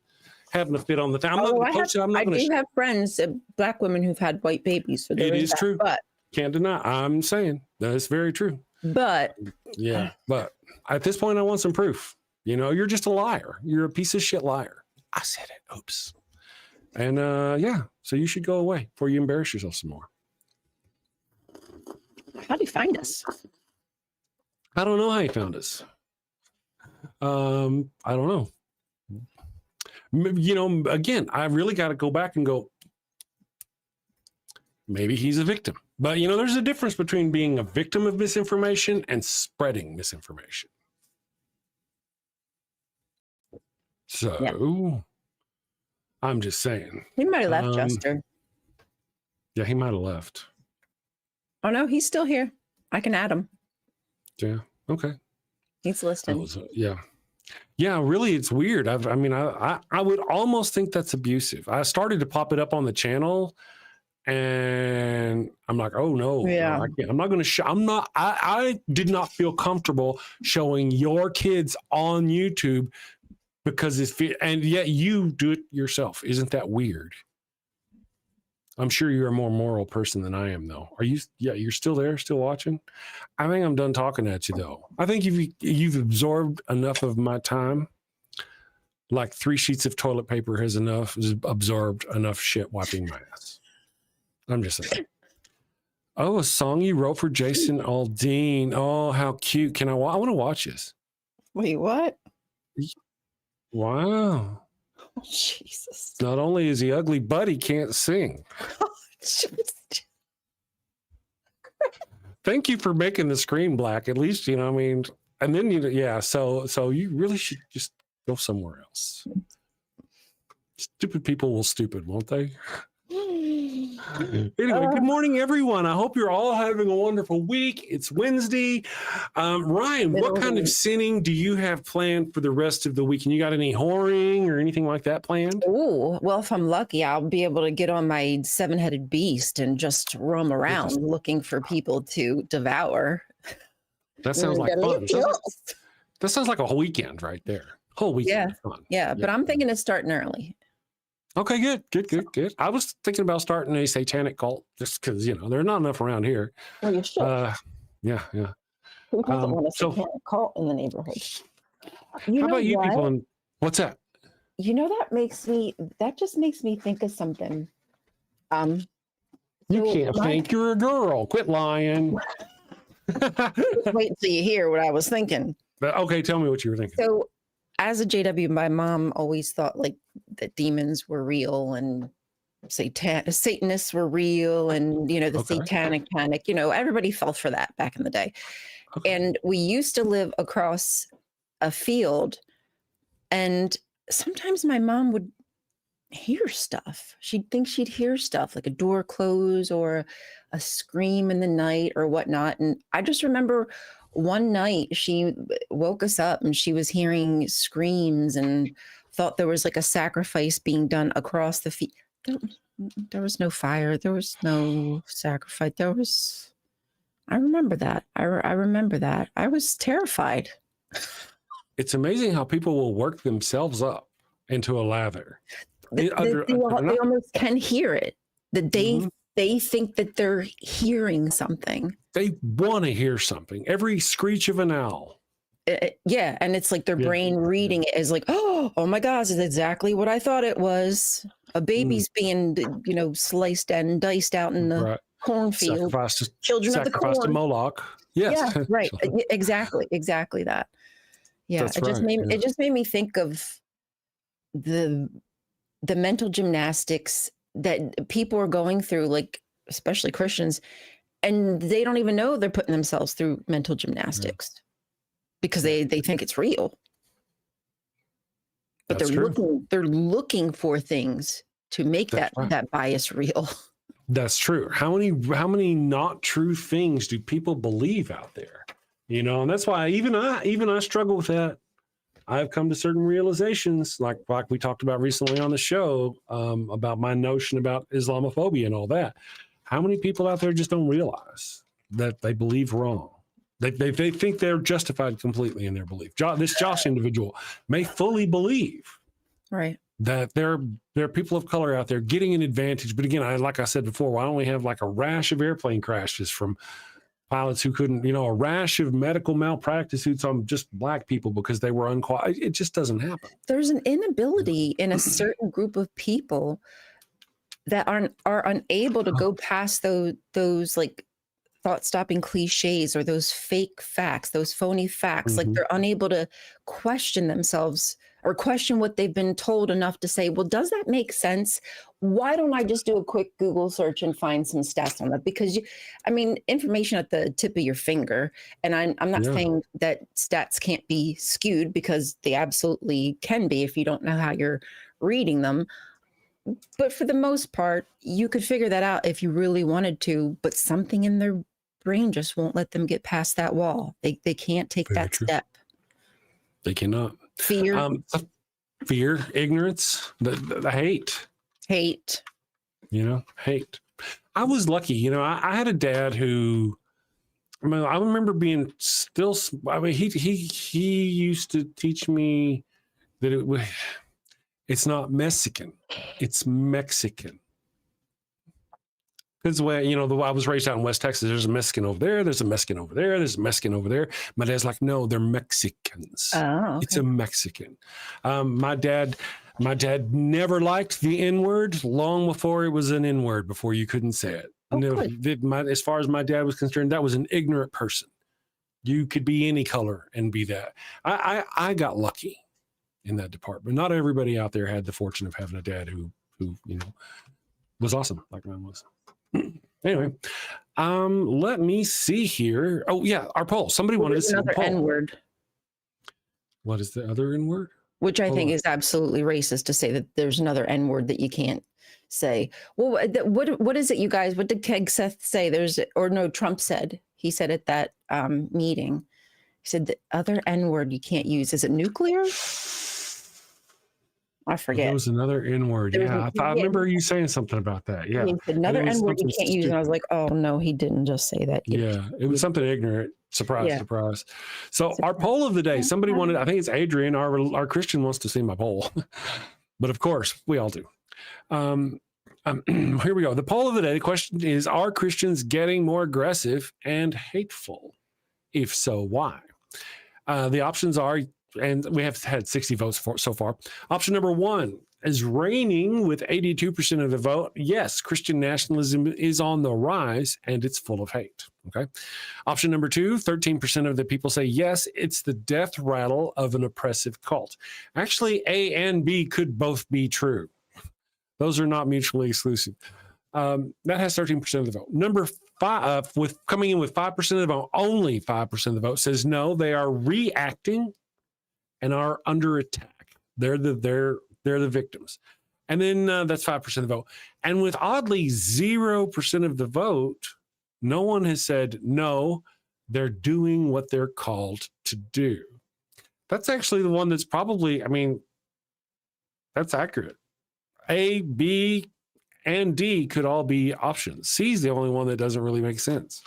Having a fit on the time. I do have friends, black women who've had white babies. So it is true. But can't deny. I'm saying that is very true. But yeah, but at this point, I want some proof. You know, you're just a liar. You're a piece of shit liar. I said it. Oops. And yeah, so you should go away before you embarrass yourself some more. How do you find us? I don't know how you found us. I don't know. You know, again, I really got to go back and go, maybe he's a victim. But, you know, there's a difference between being a victim of misinformation and spreading misinformation. So, yeah. I'm just saying. He might have left, Jester. Yeah, he might have left. Oh, no, he's still here. I can add him. Yeah, okay. He's listening. Yeah. Yeah, really, it's weird. I would almost think that's abusive. I started to pop it up on the channel And I'm like, oh no, Yeah. no, I can't. I'm not going to show. I did not feel comfortable showing your kids on YouTube because and yet you do it yourself. Isn't that weird? I'm sure you're a more moral person than I am, though. Are you? Yeah, you're still there, still watching. I think I'm done talking at you, though. I think you've absorbed enough of my time. Like 3 sheets of toilet paper has absorbed enough shit wiping my ass. I'm just saying. Oh, a song you wrote for Jason Aldean. Oh, how cute! I want to watch this. Wait, what? Wow. Oh, Jesus. Not only is he ugly, but he can't sing. Thank you for making the screen black. At least, you know, I mean, and then so you really should just go somewhere else. Stupid people will stupid, won't they? Anyway, good morning, everyone. I hope you're all having a wonderful week. It's Wednesday. Ryan, what kind of sinning do you have planned for the rest of the week? And you got any whoring or anything like that planned? Oh, well, if I'm lucky, I'll be able to get on my 7-headed beast and just roam around looking for people to devour. That sounds like fun. That sounds like a whole weekend right there. Whole weekend. Yeah. Yeah, but I'm thinking of starting early. Okay, good. I was thinking about starting a satanic cult just because, you know, there are not enough around here. Well, you should. Yeah. Who doesn't want a satanic cult in the neighborhood? You How know about you what? people? What's that? You know, that just makes me think of something. You So can't think you're a girl. Quit lying. wait until you hear what I was thinking. Okay, tell me what you were thinking. So as a JW, my mom always thought like that demons were real and Satanists were real, and, you know, the satanic panic, you know, everybody fell for that back in the day. Okay. And we used to live across a field, and sometimes my mom would hear stuff. She'd think she'd hear stuff like a door close or a scream in the night or whatnot. And I just remember one night she woke us up and she was hearing screams and thought there was like a sacrifice being done across the field. There was no fire. There was no sacrifice. I remember that. I remember that. I was terrified. It's amazing how people will work themselves up into a lather. They almost can hear it. That they think that they're hearing something. They want to hear something. Every screech of an owl. Yeah, and it's like their brain reading it as like, oh my gosh, it's exactly what I thought it was. A baby's being, you know, sliced and diced out in the cornfield. Children of the corn. To Moloch. Yes. Yeah, right. Exactly that. Yeah, That's it just made me think of the mental gymnastics that people are going through, like especially Christians, and they don't even know they're putting themselves through mental gymnastics because they think it's real. But they're looking for things to make that bias real. That's true. How many not true things do people believe out there? You know, and that's why even I struggle with that. I've come to certain realizations, like we talked about recently on the show, about my notion about Islamophobia and all that. How many people out there just don't realize that they believe wrong? They think they're justified completely in their belief. This Josh individual may fully believe that there are people of color out there getting an advantage. But again, like I said before, why don't we have like a rash of airplane crashes from pilots who couldn't, you know, a rash of medical malpractice suits on just black people because they were unqualified? It just doesn't happen. There's an inability in a certain group of people that are unable to go past those like thought-stopping cliches or those fake facts, those phony facts. Like they're unable to question themselves or question what they've been told enough to say, well, does that make sense? Why don't I just do a quick Google search and find some stats on that? Because information at the tip of your finger. And I'm not saying that stats can't be skewed, because they absolutely can be if you don't know how you're reading them. But for the most part, you could figure that out if you really wanted to, but something in their brain just won't let them get past that wall. They can't take that step. They cannot. Fear, ignorance, the hate. Hate. You know, hate. I was lucky. You know, I had a dad who, I mean, I remember being still, I mean, he used to teach me that it's not Mexican, it's Mexican. Because the way, you know, I was raised out in West Texas, there's a Mexican over there, there's a Mexican over there, there's a Mexican over there. My dad's like, no, they're Mexicans. Oh, okay. It's a Mexican. My dad never liked the N-word long before it was an N-word, before you couldn't say it. Oh, No, good. as far as my dad was concerned, that was an ignorant person. You could be any color and be that. I got lucky in that department. Not everybody out there had the fortune of having a dad who you know, was awesome like mine was. Anyway, let me see here. Oh yeah, our poll. Somebody wanted to see another the poll. N-word, What is the other N-word? which I Hold think on. is absolutely racist to say that there's another N-word that you can't say. Well, what is it, you guys? What did Keg Seth say? Trump said. He said at that meeting. He said the other N-word you can't use. Is it nuclear? I forget. There was another N-word. There was Yeah, I remember you saying something about that. Yeah, He said another And it was N-word you something can't use. And I was stupid. like, oh no, he didn't just say that. Yeah, it was something ignorant. Surprise, Yeah. surprise. So our poll of the day, somebody wanted, I think it's Adrian, our Christian wants to see my poll. But of course, we all do. Here we go. The poll of the day, the question is, are Christians getting more aggressive and hateful? If so, why? The options are, and we have had 60 votes so far. Option number 1 is reigning with 82% of the vote. Yes, Christian nationalism is on the rise and it's full of hate. Okay. Option number 2, 13% of the people say yes, it's the death rattle of an oppressive cult. Actually, A and B could both be true. Those are not mutually exclusive. That has 13% of the vote. Number 5, with coming in with 5% of the vote, only 5% of the vote says no, they are reacting and are under attack. They're the victims. And then that's 5% of the vote. And with oddly 0% of the vote, no one has said no, they're doing what they're called to do. That's actually the one that's probably, I mean, that's accurate. A, B, and D could all be options. C is the only one that doesn't really make sense.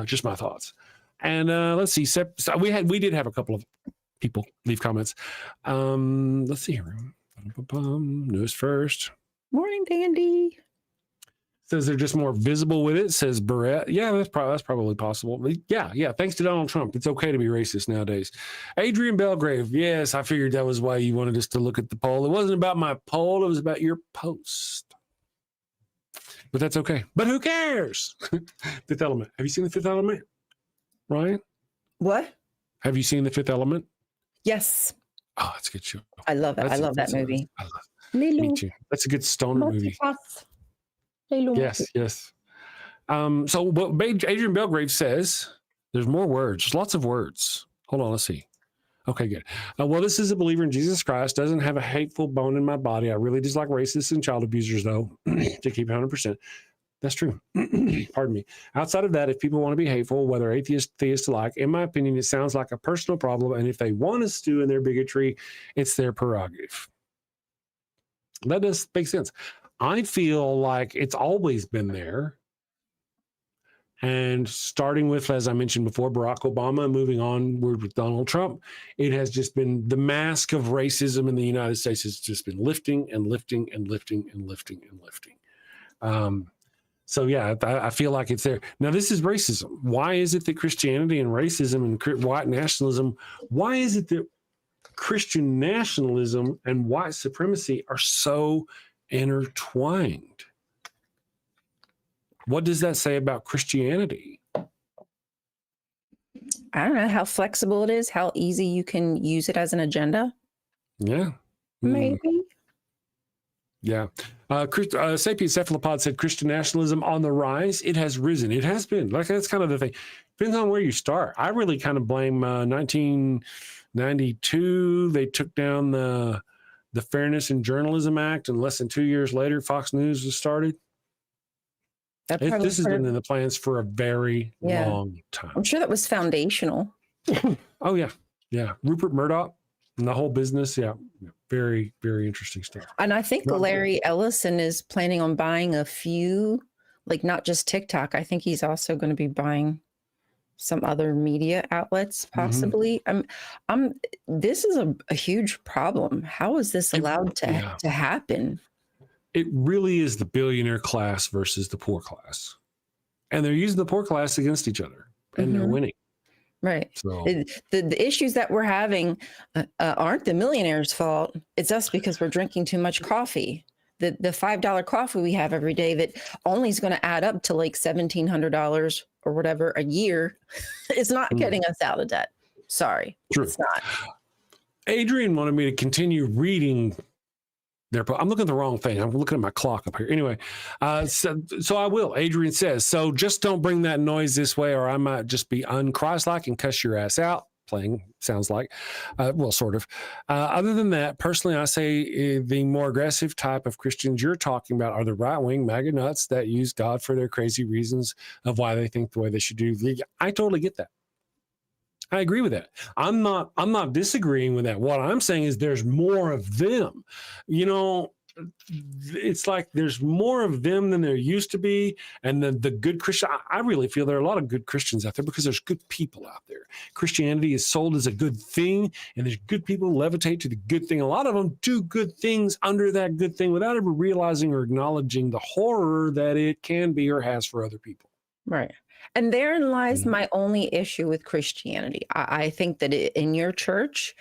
Just my thoughts. And let's see. So we did have a couple of people leave comments. Let's see here. News first. Morning, Dandy. Says they're just more visible with it, says Barrett. Yeah, that's probably possible. But yeah. Thanks to Donald Trump, it's okay to be racist nowadays. Adrian Belgrave. Yes, I figured that was why you wanted us to look at the poll. It wasn't about my poll. It was about your post. But that's okay. But who cares? Fifth Element. Have you seen The Fifth Element, Ryan? What? Have you seen The Fifth Element? Yes. Oh, it's a good show. I love it. I love that movie. I love it. Me too. That's a good stoner movie. Yes. So what Adrian Belgrave says, there's more words, lots of words. Hold on, let's see. Okay, good. Well, this is a believer in Jesus Christ, doesn't have a hateful bone in my body. I really dislike racists and child abusers, though, to keep 100%. That's true. Pardon me. Outside of that, if people want to be hateful, whether atheist, theist alike, in my opinion, it sounds like a personal problem. And if they want to stew in their bigotry, it's their prerogative. That does make sense. I feel like it's always been there. And starting with, as I mentioned before, Barack Obama, moving onward with Donald Trump, it has just been the mask of racism in the United States has just been lifting and lifting and lifting and lifting and lifting. So yeah, I feel like it's there. Now, this is racism. Why is it that Christianity and racism and white nationalism, why is it that Christian nationalism and white supremacy are so intertwined? What does that say about Christianity? I don't know how flexible it is, how easy you can use it as an agenda. Yeah. Maybe. Yeah. Sapiens Cephalopod said Christian nationalism on the rise. It has risen. It has been. Like, that's kind of the thing. Depends on where you start. I really kind of blame 1992. They took down the Fairness in Journalism Act, and less than 2 years later, Fox News was started. This has been in the plans for a very long time. I'm sure that was foundational. Oh, yeah. Yeah. Rupert Murdoch and the whole business. Yeah. Very, very interesting stuff. And I think Larry Ellison is planning on buying a few like not just TikTok. I think he's also going to be buying some other media outlets, possibly. This is a huge problem. How is this allowed to happen? It really is the billionaire class versus the poor class. And they're using the poor class against each other, and they're winning. Right. So the issues that we're having aren't the millionaires' fault. It's us because we're drinking too much coffee. The $5 coffee we have every day that only is going to add up to like $1,700 or whatever a year is not getting us out of debt. Sorry. True. It's not. Adrian wanted me to continue reading I'm looking at the wrong thing. I'm looking at my clock up here. Anyway, so I will. Adrian says, so just don't bring that noise this way or I might just be unchristlike and cuss your ass out. Playing sounds like, well, sort of. Other than that, personally, I say the more aggressive type of Christians you're talking about are the right-wing MAGA nuts that use God for their crazy reasons of why they think the way they should do. I totally get that. I agree with that. I'm not disagreeing with that. What I'm saying is there's more of them. You know, it's like there's more of them than there used to be. And then the good Christian, I really feel there are a lot of good Christians out there because there's good people out there. Christianity is sold as a good thing, and there's good people who levitate to the good thing. A lot of them do good things under that good thing without ever realizing or acknowledging the horror that it can be or has for other people. Right. And therein lies my only issue with Christianity. I think that in your church,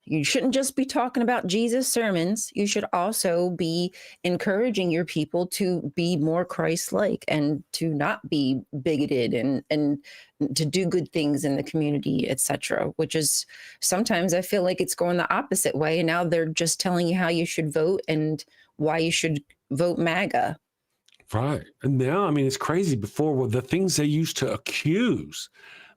you shouldn't just be talking about Jesus sermons. You should also be encouraging your people to be more Christ-like and to not be bigoted and to do good things in the community, etc. Which is sometimes I feel like it's going the opposite way. And now they're just telling you how you should vote and why you should vote MAGA. Right. And now, I mean, it's crazy. Before, the things they used to accuse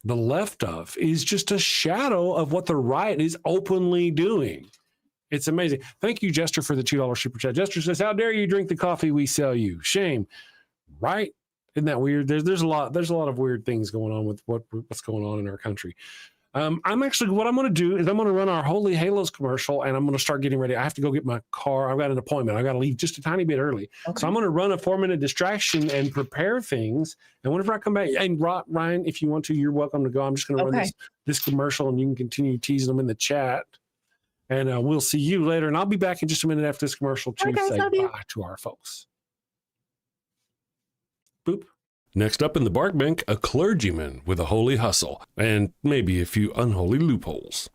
the left of is just a shadow of what the right is openly doing. It's amazing. Thank you, Jester, for the $2 super chat. Jester says, how dare you drink the coffee we sell you? Shame. Right? Isn't that weird? There's a lot of weird things going on with what's going on in our country. What I'm going to do is I'm going to run our Holy Halos commercial, and I'm going to start getting ready. I have to go get my car. I've got an appointment. I've got to leave just a tiny bit early. Okay. So I'm going to run a 4-minute distraction and prepare things. And whenever I come back, and Ryan, if you want to, you're welcome to go. I'm just going to run this commercial, and you can continue teasing them in the chat. And we'll see you later. And I'll be back in just a minute after this commercial to say bye to our folks. Boop. Next up in the bark bank, a clergyman with a holy hustle and maybe a few unholy loopholes.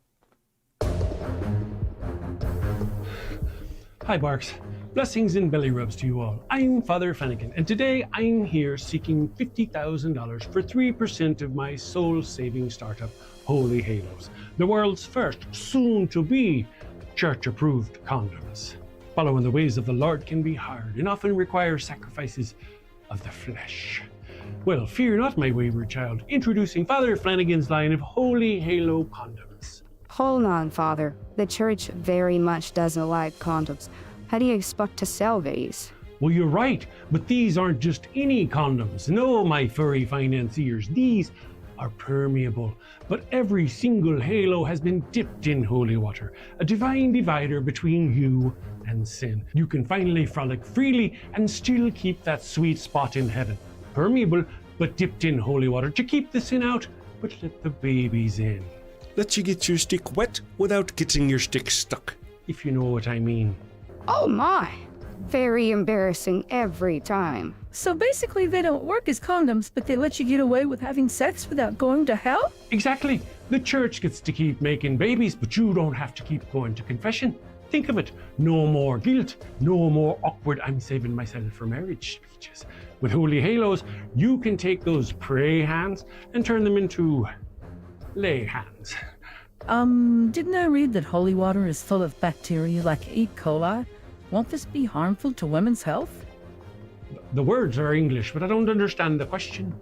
Hi, Barks. Blessings and belly rubs to you all. I'm Father Flanagan, and today I'm here seeking $50,000 for 3% of my soul-saving startup, Holy Halos, the world's first, soon-to-be, church-approved condoms. Following the ways of the Lord can be hard and often require sacrifices of the flesh. Well, fear not, my wayward child. Introducing Father Flanagan's line of Holy Halo condoms. Hold on, Father. The church very much doesn't like condoms. How do you expect to sell these? Well, you're right, but these aren't just any condoms. No, my furry financiers, these are permeable. But every single halo has been dipped in holy water, a divine divider between you and sin. You can finally frolic freely and still keep that sweet spot in heaven. Permeable, but dipped in holy water to keep the sin out, but let the babies in. Let you get your stick wet without getting your stick stuck. If you know what I mean. Oh my! Very embarrassing every time. So basically they don't work as condoms, but they let you get away with having sex without going to hell? Exactly. The church gets to keep making babies, but you don't have to keep going to confession. Think of it. No more guilt. No more awkward I'm saving myself for marriage speeches. With Holy Halos, you can take those pray hands and turn them into lay hands. Didn't I read that holy water is full of bacteria like E. coli? Won't this be harmful to women's health? The words are English, but I don't understand the question.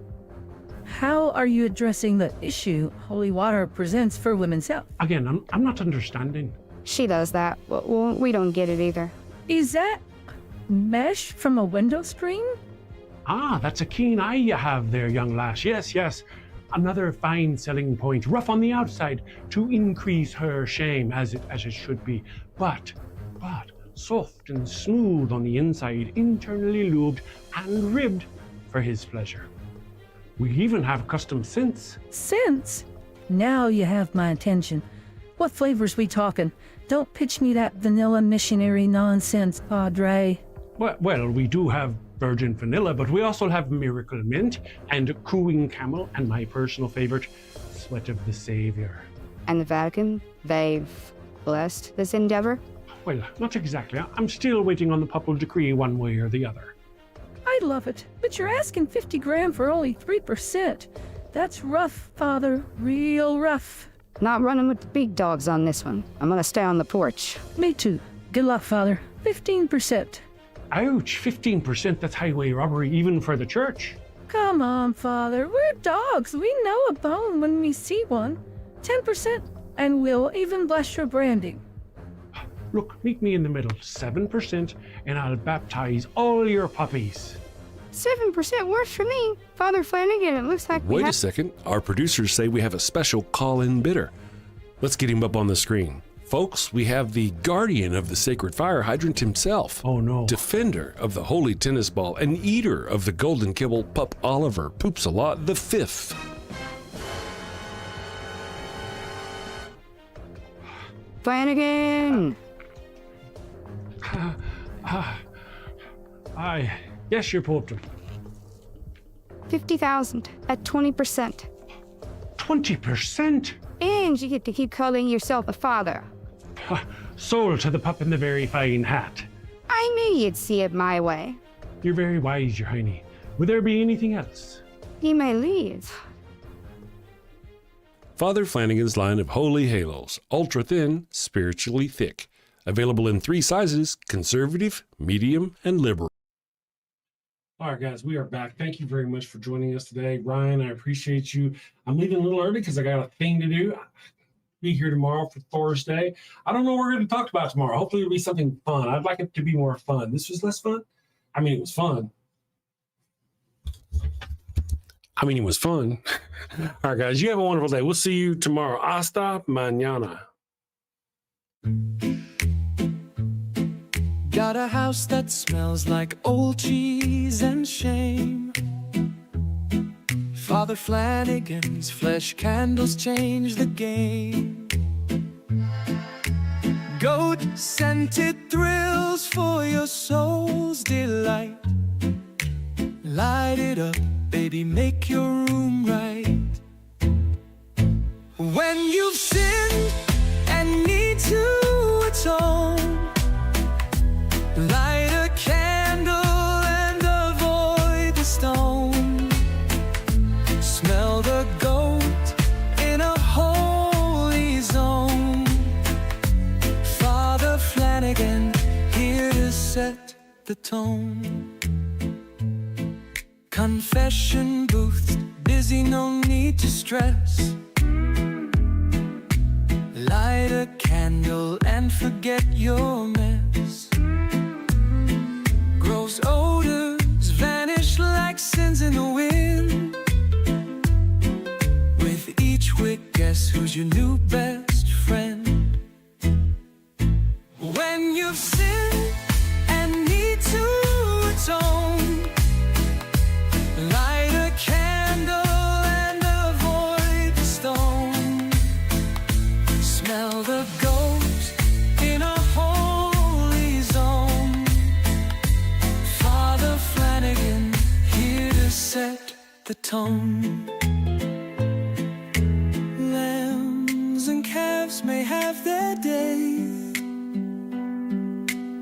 How are you addressing the issue holy water presents for women's health? Again, I'm not understanding. She does that. Well, we don't get it either. Is that mesh from a window screen? Ah, that's a keen eye you have there, young lass. Yes. Another fine selling point, rough on the outside to increase her shame, as it should be, but soft and smooth on the inside, internally lubed and ribbed for his pleasure. We even have custom scents. Scents? Now you have my attention. What flavors we talking? Don't pitch me that vanilla missionary nonsense, Padre. Well, we do have virgin vanilla, but we also have miracle mint and cooing camel, and my personal favorite, sweat of the Savior. And the Vatican, they've blessed this endeavor? Well, not exactly. I'm still waiting on the papal decree one way or the other. I love it, but you're asking 50 grand for only 3%. That's rough, Father, real rough. Not running with the big dogs on this one. I'm gonna stay on the porch. Me too. Good luck, Father. 15%. Ouch, 15%, that's highway robbery even for the church. Come on, Father. We're dogs. We know a bone when we see one. 10%, and we'll even bless your branding. Look, meet me in the middle, 7%, and I'll baptize all your puppies. 7% works for me. Father Flanagan, it looks like Wait a second. Our producers say we have a special call-in bidder. Let's get him up on the screen. Folks, we have the guardian of the sacred fire hydrant himself. Oh no. Defender of the holy tennis ball and eater of the golden kibble, Pup Oliver Poops a Lot the Fifth. Flanagan! Yes, your portrait. 50,000 at 20%. 20%? And you get to keep calling yourself a father. Sold to the pup in the very fine hat. I knew you'd see it my way. You're very wise, your hiney. Would there be anything else? You may leave. Father Flanagan's line of holy halos, ultra thin, spiritually thick. Available in 3 sizes, conservative, medium, and liberal. All right, guys, we are back. Thank you very much for joining us today. Ryan, I appreciate you. I'm leaving a little early because I got a thing to do. Be here tomorrow for Thursday. I don't know what we're going to talk about tomorrow. Hopefully it'll be something fun. I'd like it to be more fun. This was less fun. I mean, it was fun. All right, guys, you have a wonderful day. We'll see you tomorrow. Hasta mañana. Got a house that smells like old cheese and shame. Father Flanagan's flesh candles change the game. Goat-scented thrills for your soul's delight. Light it up, baby, make your room right. When you've sinned and need to atone, light a candle and avoid the stone. Smell the goat in a holy zone. Father Flanagan, here to set the tone. Confession booths, busy, no need to stress. Light a candle and forget your mess. Gross odors vanish like sins in the wind. With each wick, guess who's your new best friend? When you've sinned and need to atone, light a candle and avoid the stone. Smell the ghost in a holy zone. Father Flanagan, here to set the tone. Lambs and calves may have their day,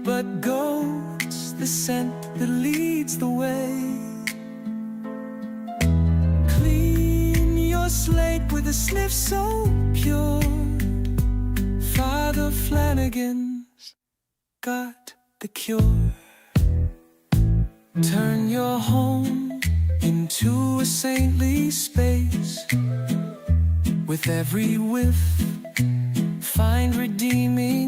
but goats, the scent that leads the way. Clean your slate with a sniff so pure. Father Flanagan's got the cure. Turn your home into a saintly space. With every whiff, find redeeming